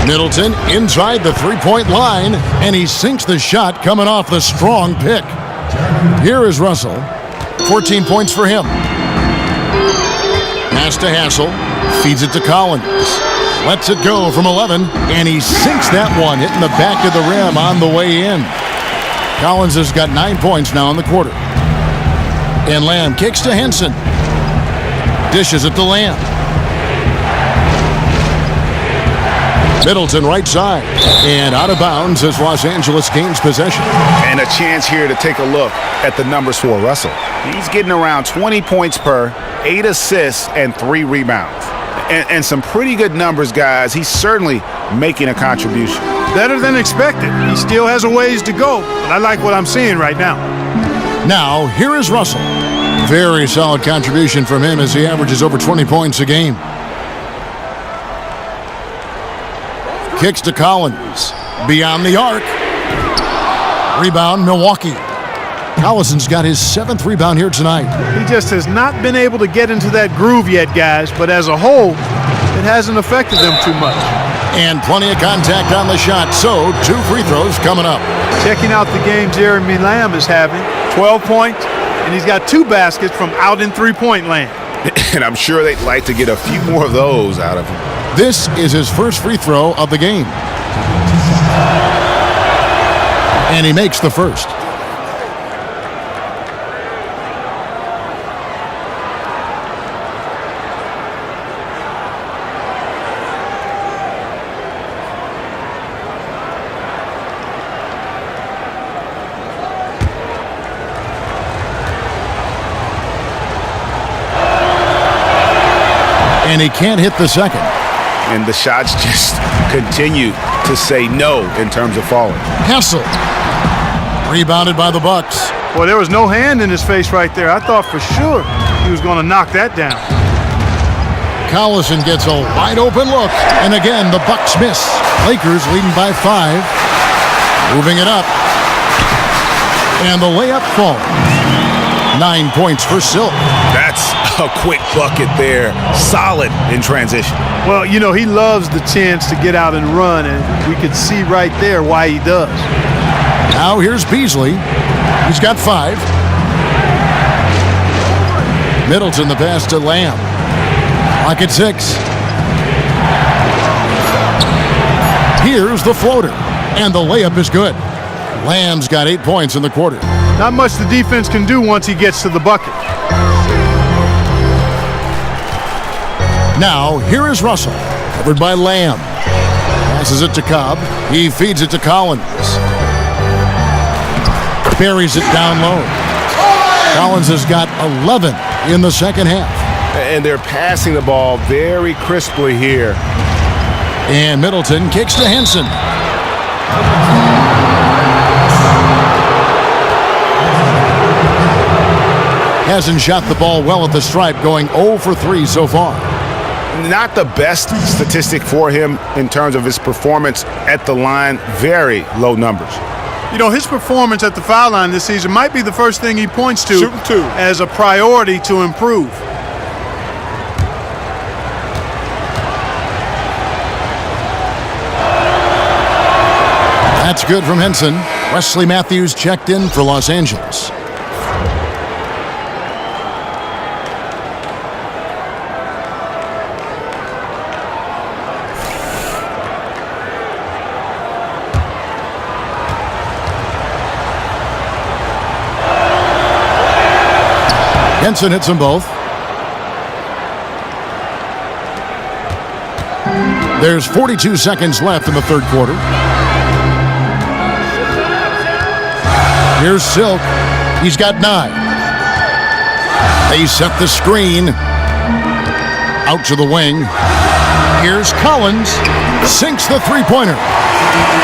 Middleton inside the three-point line, and he sinks the shot coming off the strong pick. Here is Russell. 14 points for him. Pass to Hassel. Feeds it to Collins. Lets it go from 11, and he sinks that one, hitting the back of the rim on the way in. Collins has got 9 points now in the quarter. And Lamb kicks to Henson. Dishes it to Lamb. Middleton right side. And out of bounds as Los Angeles gains possession. And a chance here to take a look at the numbers for Russell. He's getting around 20 points per, 8 assists, and 3 rebounds. And some pretty good numbers, guys. He's certainly making a contribution. Better than expected. He still has a ways to go, but I like what I'm seeing right now. Now, here is Russell. Very solid contribution from him as he averages over 20 points a game. Kicks to Collins. Beyond the arc. Rebound, Milwaukee. Collison's got his 7th rebound here tonight. He just has not been able to get into that groove yet, guys, but as a whole, it hasn't affected them too much. And plenty of contact on the shot, so 2 free throws coming up. Checking out the game Jeremy Lamb is having, 12 points, and he's got 2 baskets from out in three-point land. And I'm sure they'd like to get a few more of those out of him. This is his first free throw of the game. And he makes the first. And he can't hit the second. And the shots just continue to say no in terms of falling. Hessel. Rebounded by the Bucks. Well, there was no hand in his face right there. I thought for sure he was going to knock that down. Collison gets a wide open look. And again, the Bucks miss. Lakers leading by 5. Moving it up. And the layup falls. 9 points for Silk. That's a quick bucket there. Solid in transition. Well, you know, he loves the chance to get out and run, and we could see right there why he does. Now here's Beasley. He's got 5. Middleton the pass to Lamb. Clock at 6. Here's the floater. And the layup is good. Lamb's got 8 points in the quarter. Not much the defense can do once he gets to the bucket. Now, here is Russell. Covered by Lamb. Passes it to Cobb. He feeds it to Collins. Buries it down low. Collins has got 11 in the second half. And they're passing the ball very crisply here. And Middleton kicks to Henson. Hasn't shot the ball well at the stripe, going 0 for 3 so far. Not the best statistic for him in terms of his performance at the line. Very low numbers. You know, his performance at the foul line this season might be the first thing he points to as a priority to improve. That's good from Henson. Wesley Matthews checked in for Los Angeles. Henson hits them both. There's 42 seconds left in the third quarter. Here's Silk. He's got 9. They set the screen. Out to the wing. Here's Collins. Sinks the three-pointer.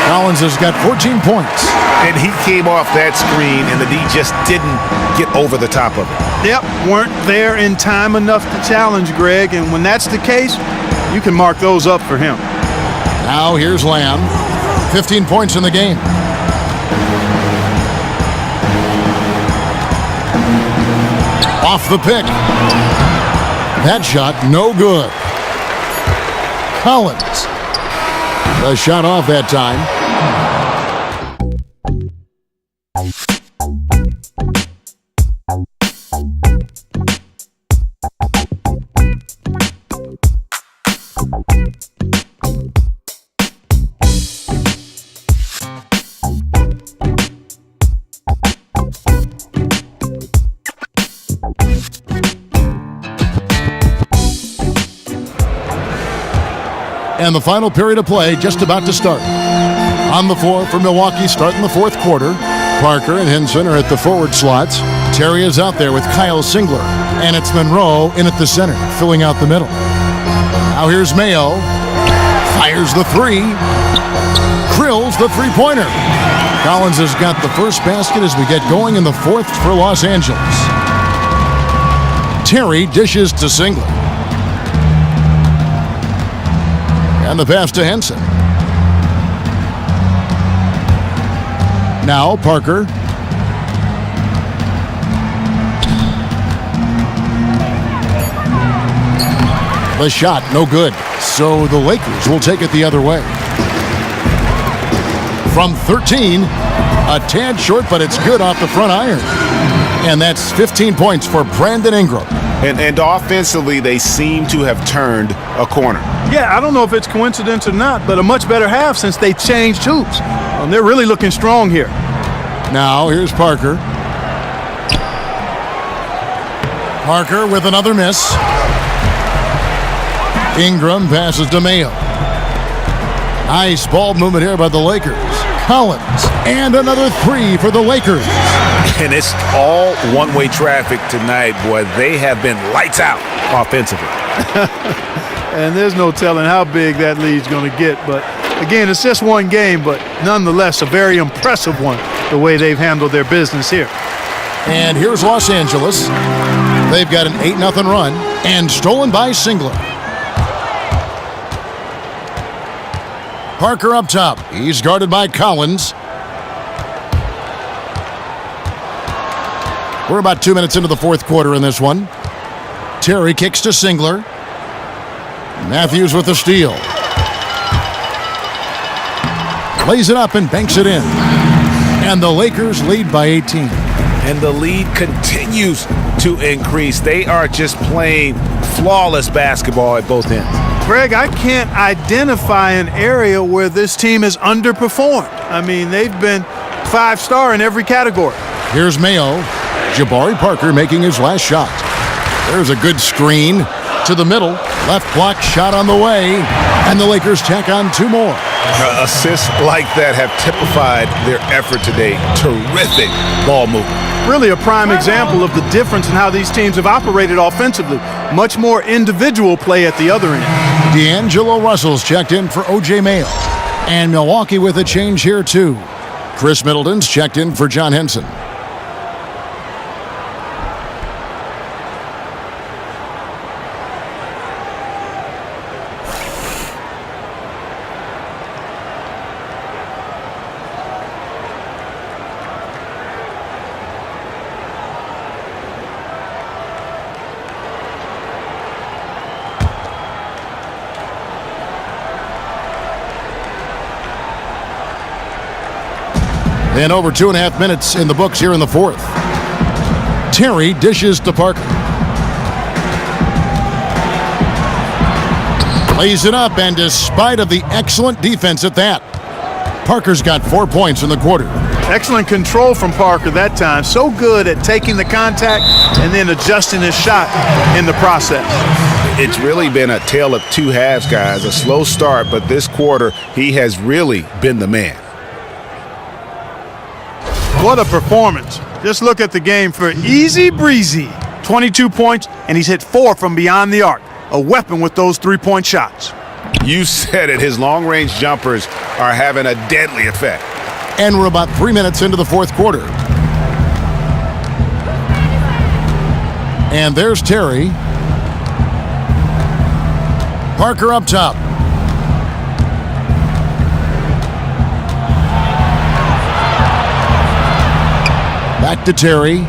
Collins has got 14 points. And he came off that screen, and the D just didn't get over the top of it. Yep, weren't there in time enough to challenge Greg, and when that's the case, you can mark those up for him. Now here's Lamb. 15 points in the game. Off the pick. That shot, no good. Collins. The shot off that time. And the final period of play just about to start. On the floor for Milwaukee starting the fourth quarter. Parker and Henson are at the forward slots. Terry is out there with Kyle Singler. And it's Monroe in at the center, filling out the middle. Now here's Mayo. Fires the 3. Krills the three-pointer. Collins has got the first basket as we get going in the fourth for Los Angeles. Terry dishes to Singler. And the pass to Henson. Now Parker. The shot, no good. So the Lakers will take it the other way. From 13, a tad short, but it's good off the front iron. And that's 15 points for Brandon Ingram. And offensively, they seem to have turned a corner. Yeah, I don't know if it's coincidence or not, but a much better half since they changed hoops. They're really looking strong here. Now, here's Parker. Parker with another miss. Ingram passes to Mayo. Nice ball movement here by the Lakers. Collins, and another three for the Lakers. And it's all one-way traffic tonight, boy. They have been lights out offensively. And there's no telling how big that lead's going to get. But, again, it's just one game, but nonetheless a very impressive one, the way they've handled their business here. And here's Los Angeles. They've got an 8-0 run and stolen by Singler. Parker up top. He's guarded by Collins. We're about 2 minutes into the fourth quarter in this one. Terry kicks to Singler. Matthews with the steal. Lays it up and banks it in. And the Lakers lead by 18. And the lead continues to increase. They are just playing flawless basketball at both ends. Greg, I can't identify an area where this team has underperformed. I mean, they've been 5-star in every category. Here's Mayo. Jabari Parker making his last shot. There's a good screen to the middle. Left block shot on the way. And the Lakers tack on two more. Assists like that have typified their effort today. Terrific ball movement. Really a prime example of the difference in how these teams have operated offensively. Much more individual play at the other end. D'Angelo Russell's checked in for O.J. Mayo. And Milwaukee with a change here, too. Chris Middleton's checked in for John Henson. And over 2.5 minutes in the books here in the fourth. Terry dishes to Parker. Lays it up, and despite of the excellent defense at that, Parker's got 4 points in the quarter. Excellent control from Parker that time. So good at taking the contact and then adjusting his shot in the process. It's really been a tale of two halves, guys. A slow start, but this quarter, he has really been the man. What a performance. Just look at the game for easy breezy. 22 points, and he's hit 4 from beyond the arc. A weapon with those three-point shots. You said it. His long-range jumpers are having a deadly effect. And we're about 3 minutes into the fourth quarter. And there's Terry. Parker up top. Back to Terry.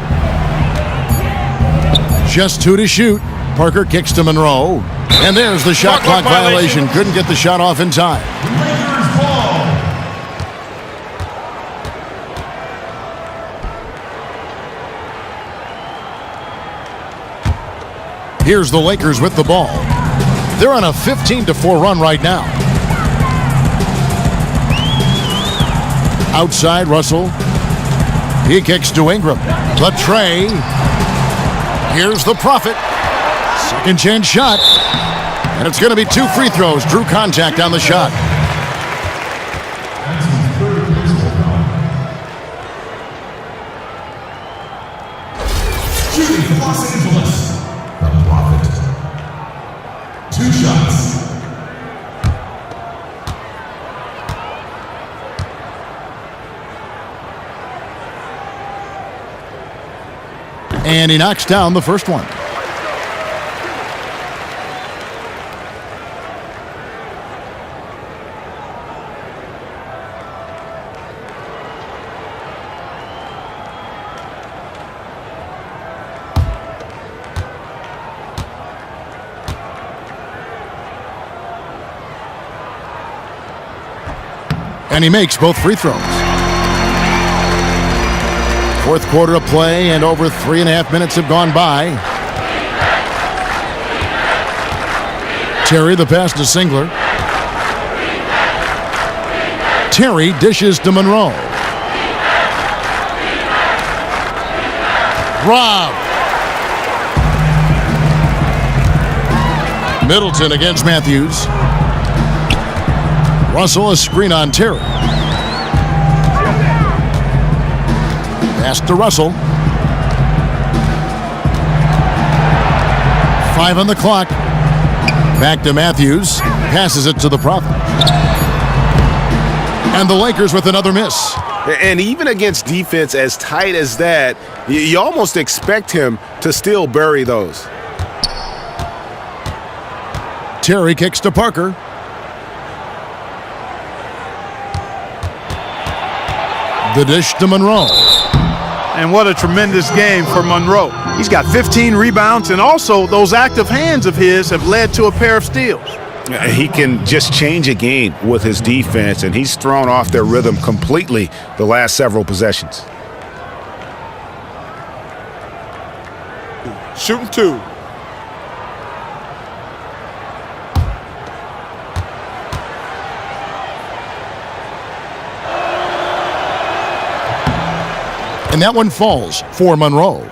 Just 2 to shoot. Parker kicks to Monroe. And there's the shot clock violation. Couldn't get the shot off in time. Here's the Lakers with the ball. They're on a 15-4 run right now. Outside, Russell. He kicks to Ingram. The tray. Here's the Prophet. Second chance shot. And it's going to be 2 free throws. Drew contact on the shot. Shooting for Los Angeles, the Prophet. 2 shots. And he knocks down the first one. And he makes both free throws. Fourth quarter of play, and over 3.5 minutes have gone by. Terry the pass to Singler. Terry dishes to Monroe. Rob. Middleton against Matthews. Russell a screen on Terry. Pass to Russell. 5 on the clock. Back to Matthews. Passes it to the Prophet. And the Lakers with another miss. And even against defense as tight as that, you almost expect him to still bury those. Terry kicks to Parker. The dish to Monroe. And what a tremendous game for Monroe. He's got 15 rebounds, and also those active hands of his have led to a pair of steals. He can just change a game with his defense, and he's thrown off their rhythm completely the last several possessions. Shooting 2. And that one falls for Monroe.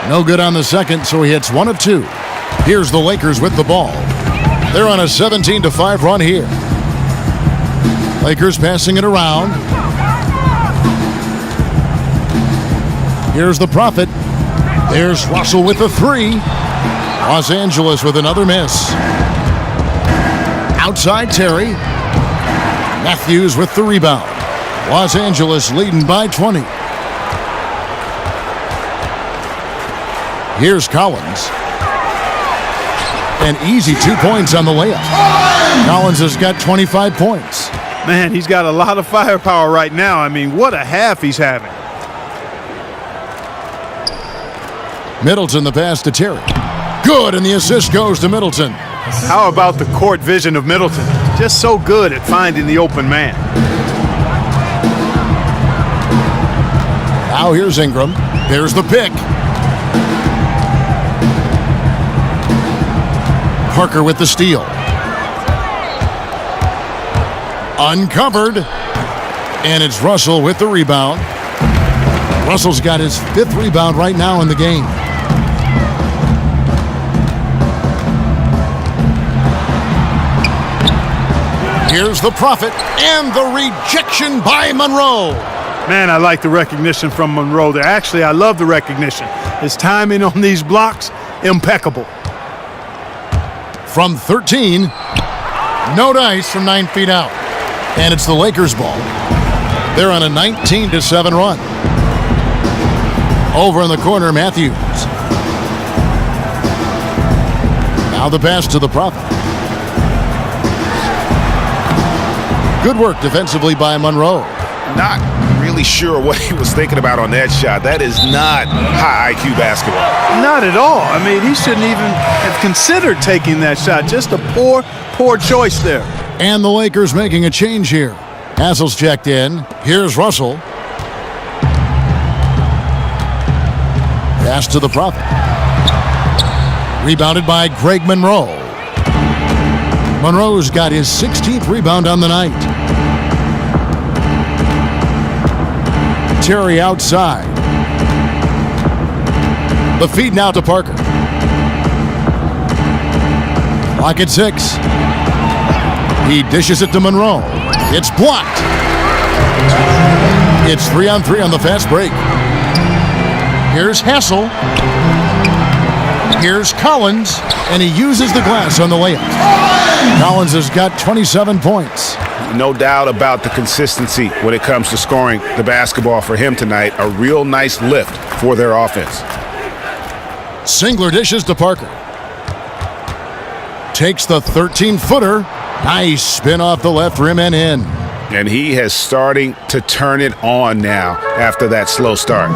No good on the second, so he hits 1 of 2. Here's the Lakers with the ball. They're on a 17-5 run here. Lakers passing it around. Here's the Prophet. There's Russell with the 3. Los Angeles with another miss. Outside Terry. Matthews with the rebound. Los Angeles leading by 20. Here's Collins. An easy 2 points on the layup. Collins has got 25 points. Man, he's got a lot of firepower right now. I mean, what a half he's having. Middleton the pass to Terry. Good, and the assist goes to Middleton. How about the court vision of Middleton? Just so good at finding the open man. Now here's Ingram. There's the pick. Parker with the steal. Uncovered. And it's Russell with the rebound. Russell's got his 5th rebound right now in the game. Here's the Prophet and the rejection by Monroe. Man, I like the recognition from Monroe there. Actually, I love the recognition. His timing on these blocks, impeccable. From 13, no dice from 9 feet out. And it's the Lakers ball. They're on a 19-7 run. Over in the corner, Matthews. Now the pass to the Prophet. Good work defensively by Monroe. Not really sure what he was thinking about on that shot. That is not high IQ basketball. Not at all. I mean, he shouldn't even have considered taking that shot. Just a poor choice there. And the Lakers making a change here. Hassel's checked in. Here's Russell. Pass to the Prophet. Rebounded by Greg Monroe. Monroe's got his 16th rebound on the night. Terry outside. The feed now to Parker. Clock at 6. He dishes it to Monroe. It's blocked. It's 3-on-3 on the fast break. Here's Hassel. Here's Collins, and he uses the glass on the layup. Collins has got 27 points. No doubt about the consistency when it comes to scoring the basketball for him tonight. A real nice lift for their offense. Singler dishes to Parker. Takes the 13-footer. Nice spin off the left rim and in. And he has starting to turn it on now after that slow start.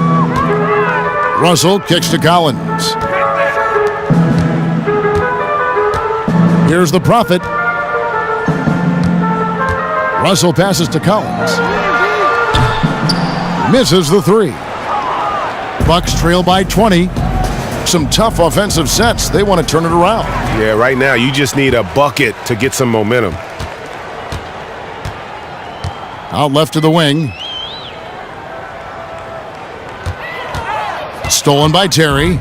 Russell kicks to Collins. Here's the Prophet. Russell passes to Collins. Misses the three. Bucks trail by 20. Some tough offensive sets. They want to turn it around. Yeah, right now you just need a bucket to get some momentum. Out left to the wing. Stolen by Terry.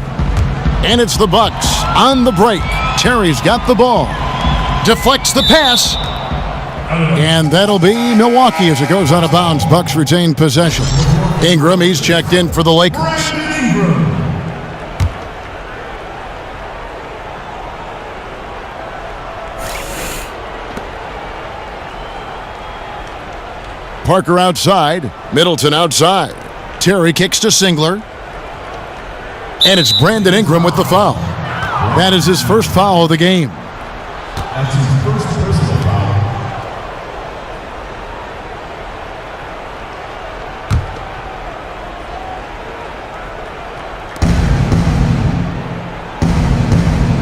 And it's the Bucks on the break. Terry's got the ball. Deflects the pass. And that'll be Milwaukee as it goes out of bounds. Bucks retain possession. Ingram, he's checked in for the Lakers. Parker outside. Middleton outside. Terry kicks to Singler. And it's Brandon Ingram with the foul. That is his first foul of the game. That's his first personal foul.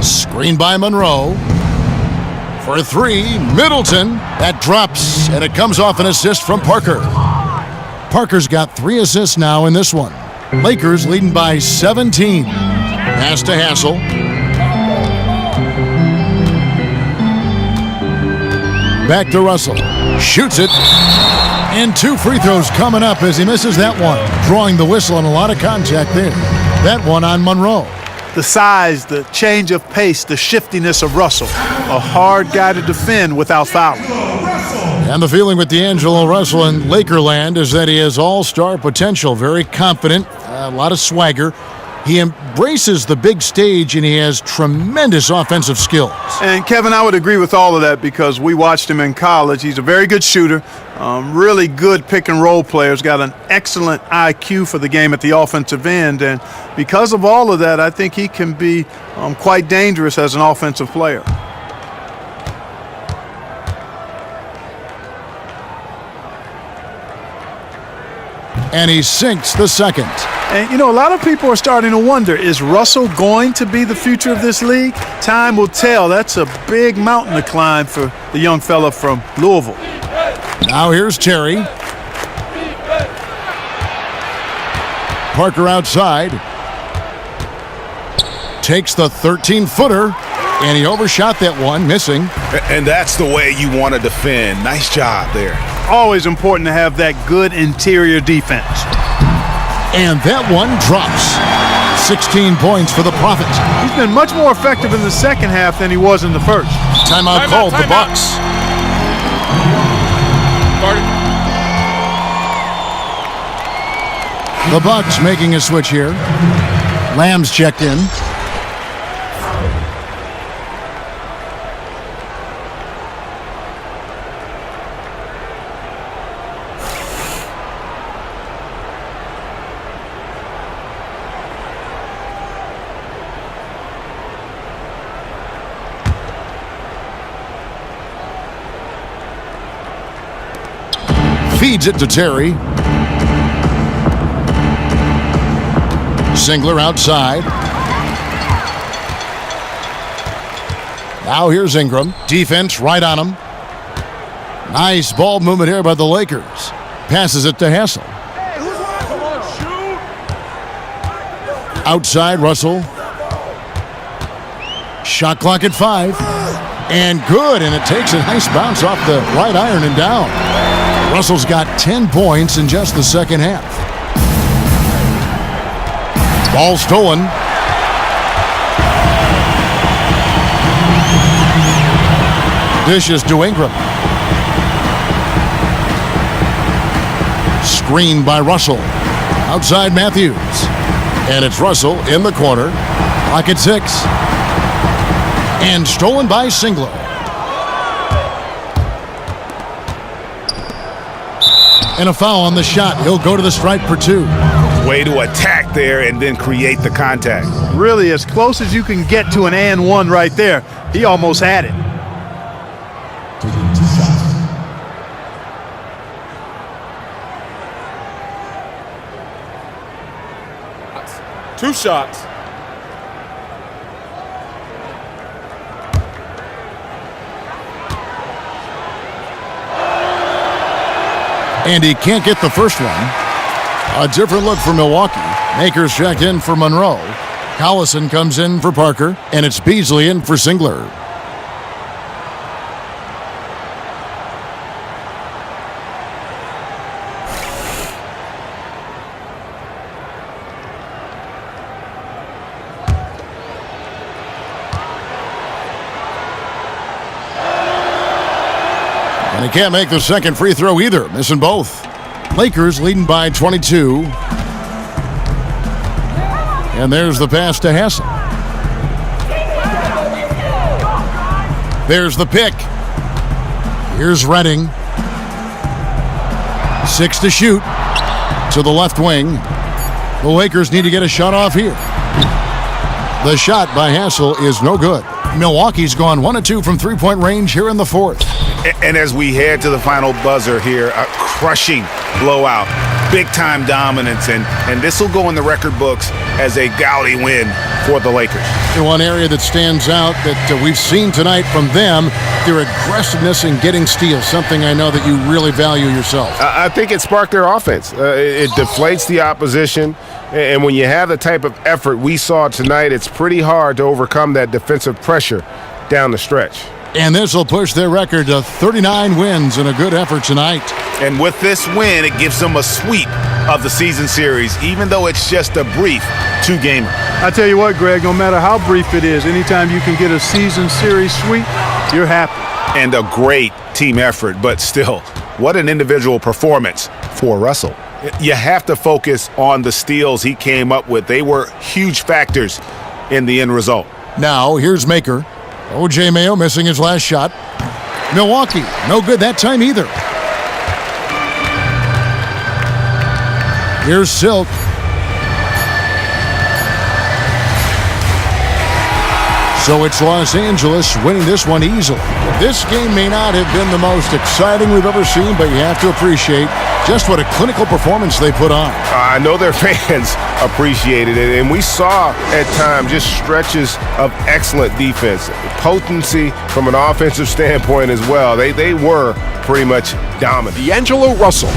Screen by Monroe. For three, Middleton. That drops, and it comes off an assist from Parker. Parker's got 3 assists now in this one. Lakers leading by 17. Pass to Hassel. Back to Russell. Shoots it. And 2 free throws coming up as he misses that one. Drawing the whistle and a lot of contact there. That one on Monroe. The size, the change of pace, the shiftiness of Russell. A hard guy to defend without fouling. And the feeling with D'Angelo Russell in Lakerland is that he has all-star potential. Very confident, a lot of swagger. He embraces the big stage, and he has tremendous offensive skills. And, Kevin, I would agree with all of that because we watched him in college. He's a very good shooter, really good pick-and-roll player. He's got an excellent IQ for the game at the offensive end. And because of all of that, I think he can be quite dangerous as an offensive player. And he sinks the second. And, you know, a lot of people are starting to wonder, is Russell going to be the future of this league? Time will tell. That's a big mountain to climb for the young fella from Louisville. Now here's Terry. Parker outside. Takes the 13-footer, and he overshot that one, missing. And that's the way you want to defend. Nice job there. Always important to have that good interior defense. And that one drops. 16 points for the Prophet. He's been much more effective in the second half than he was in the first. Timeout called the Bucks. The Bucks making a switch here. Lamb's checked in. Feeds it to Terry. Singler outside. Now here's Ingram. Defense right on him. Nice ball movement here by the Lakers. Passes it to Hassel. Outside Russell. Shot clock at 5. And good, and it takes a nice bounce off the right iron and down. Russell's got 10 points in just the second half. Ball stolen. Dishes to Ingram. Screened by Russell. Outside Matthews. And it's Russell in the corner. Clock at 6. And stolen by Singler. And a foul on the shot. He'll go to the stripe for 2. Way to attack there and then create the contact. Really, as close as you can get to an and one right there. He almost had it. Taking 2 shots. 2 shots. And he can't get the first one. A different look for Milwaukee. Makers checked in for Monroe. Collison comes in for Parker, and it's Beasley in for Singler. And he can't make the second free throw either, missing both. Lakers leading by 22. And there's the pass to Hassel. There's the pick. Here's Redding. 6 to shoot to the left wing. The Lakers need to get a shot off here. The shot by Hassel is no good. Milwaukee's gone 1 of 2 from three-point range here in the fourth. And as we head to the final buzzer here, a crushing blowout, big-time dominance, and this will go in the record books as a gaudy win for the Lakers. And one area that stands out that we've seen tonight from them, their aggressiveness in getting steals, something I know that you really value yourself. I think it sparked their offense. It deflates the opposition, and when you have the type of effort we saw tonight, it's pretty hard to overcome that defensive pressure down the stretch. And this will push their record to 39 wins in a good effort tonight. And with this win, it gives them a sweep of the season series, even though it's just a brief two-gamer. I tell you what, Greg, no matter how brief it is, anytime you can get a season series sweep, you're happy. And a great team effort, but still, what an individual performance for Russell. You have to focus on the steals he came up with. They were huge factors in the end result. Now, here's Maker. O.J. Mayo missing his last shot. Milwaukee, no good that time either. Here's Silk. So it's Los Angeles winning this one easily. This game may not have been the most exciting we've ever seen, but you have to appreciate just what a clinical performance they put on. I know their fans appreciated it, and we saw at times just stretches of excellent defense. Potency from an offensive standpoint as well. They were pretty much dominant. D'Angelo Russell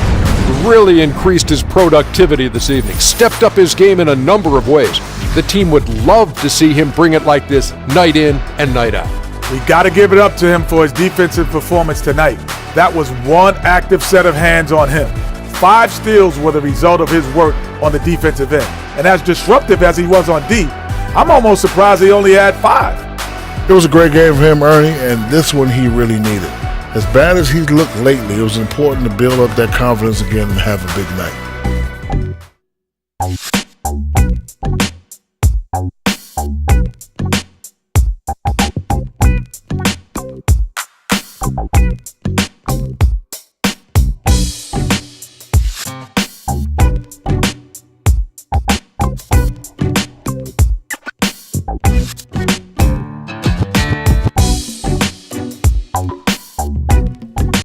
really increased his productivity this evening, stepped up his game in a number of ways. The team would love to see him bring it like this night in and night out. We got to give it up to him for his defensive performance tonight. That was one active set of hands on him. 5 steals were the result of his work on the defensive end. And as disruptive as he was on D, I'm almost surprised he only had 5. It was a great game for him, Ernie, and this one he really needed. As bad as he's looked lately, it was important to build up that confidence again and have a big night.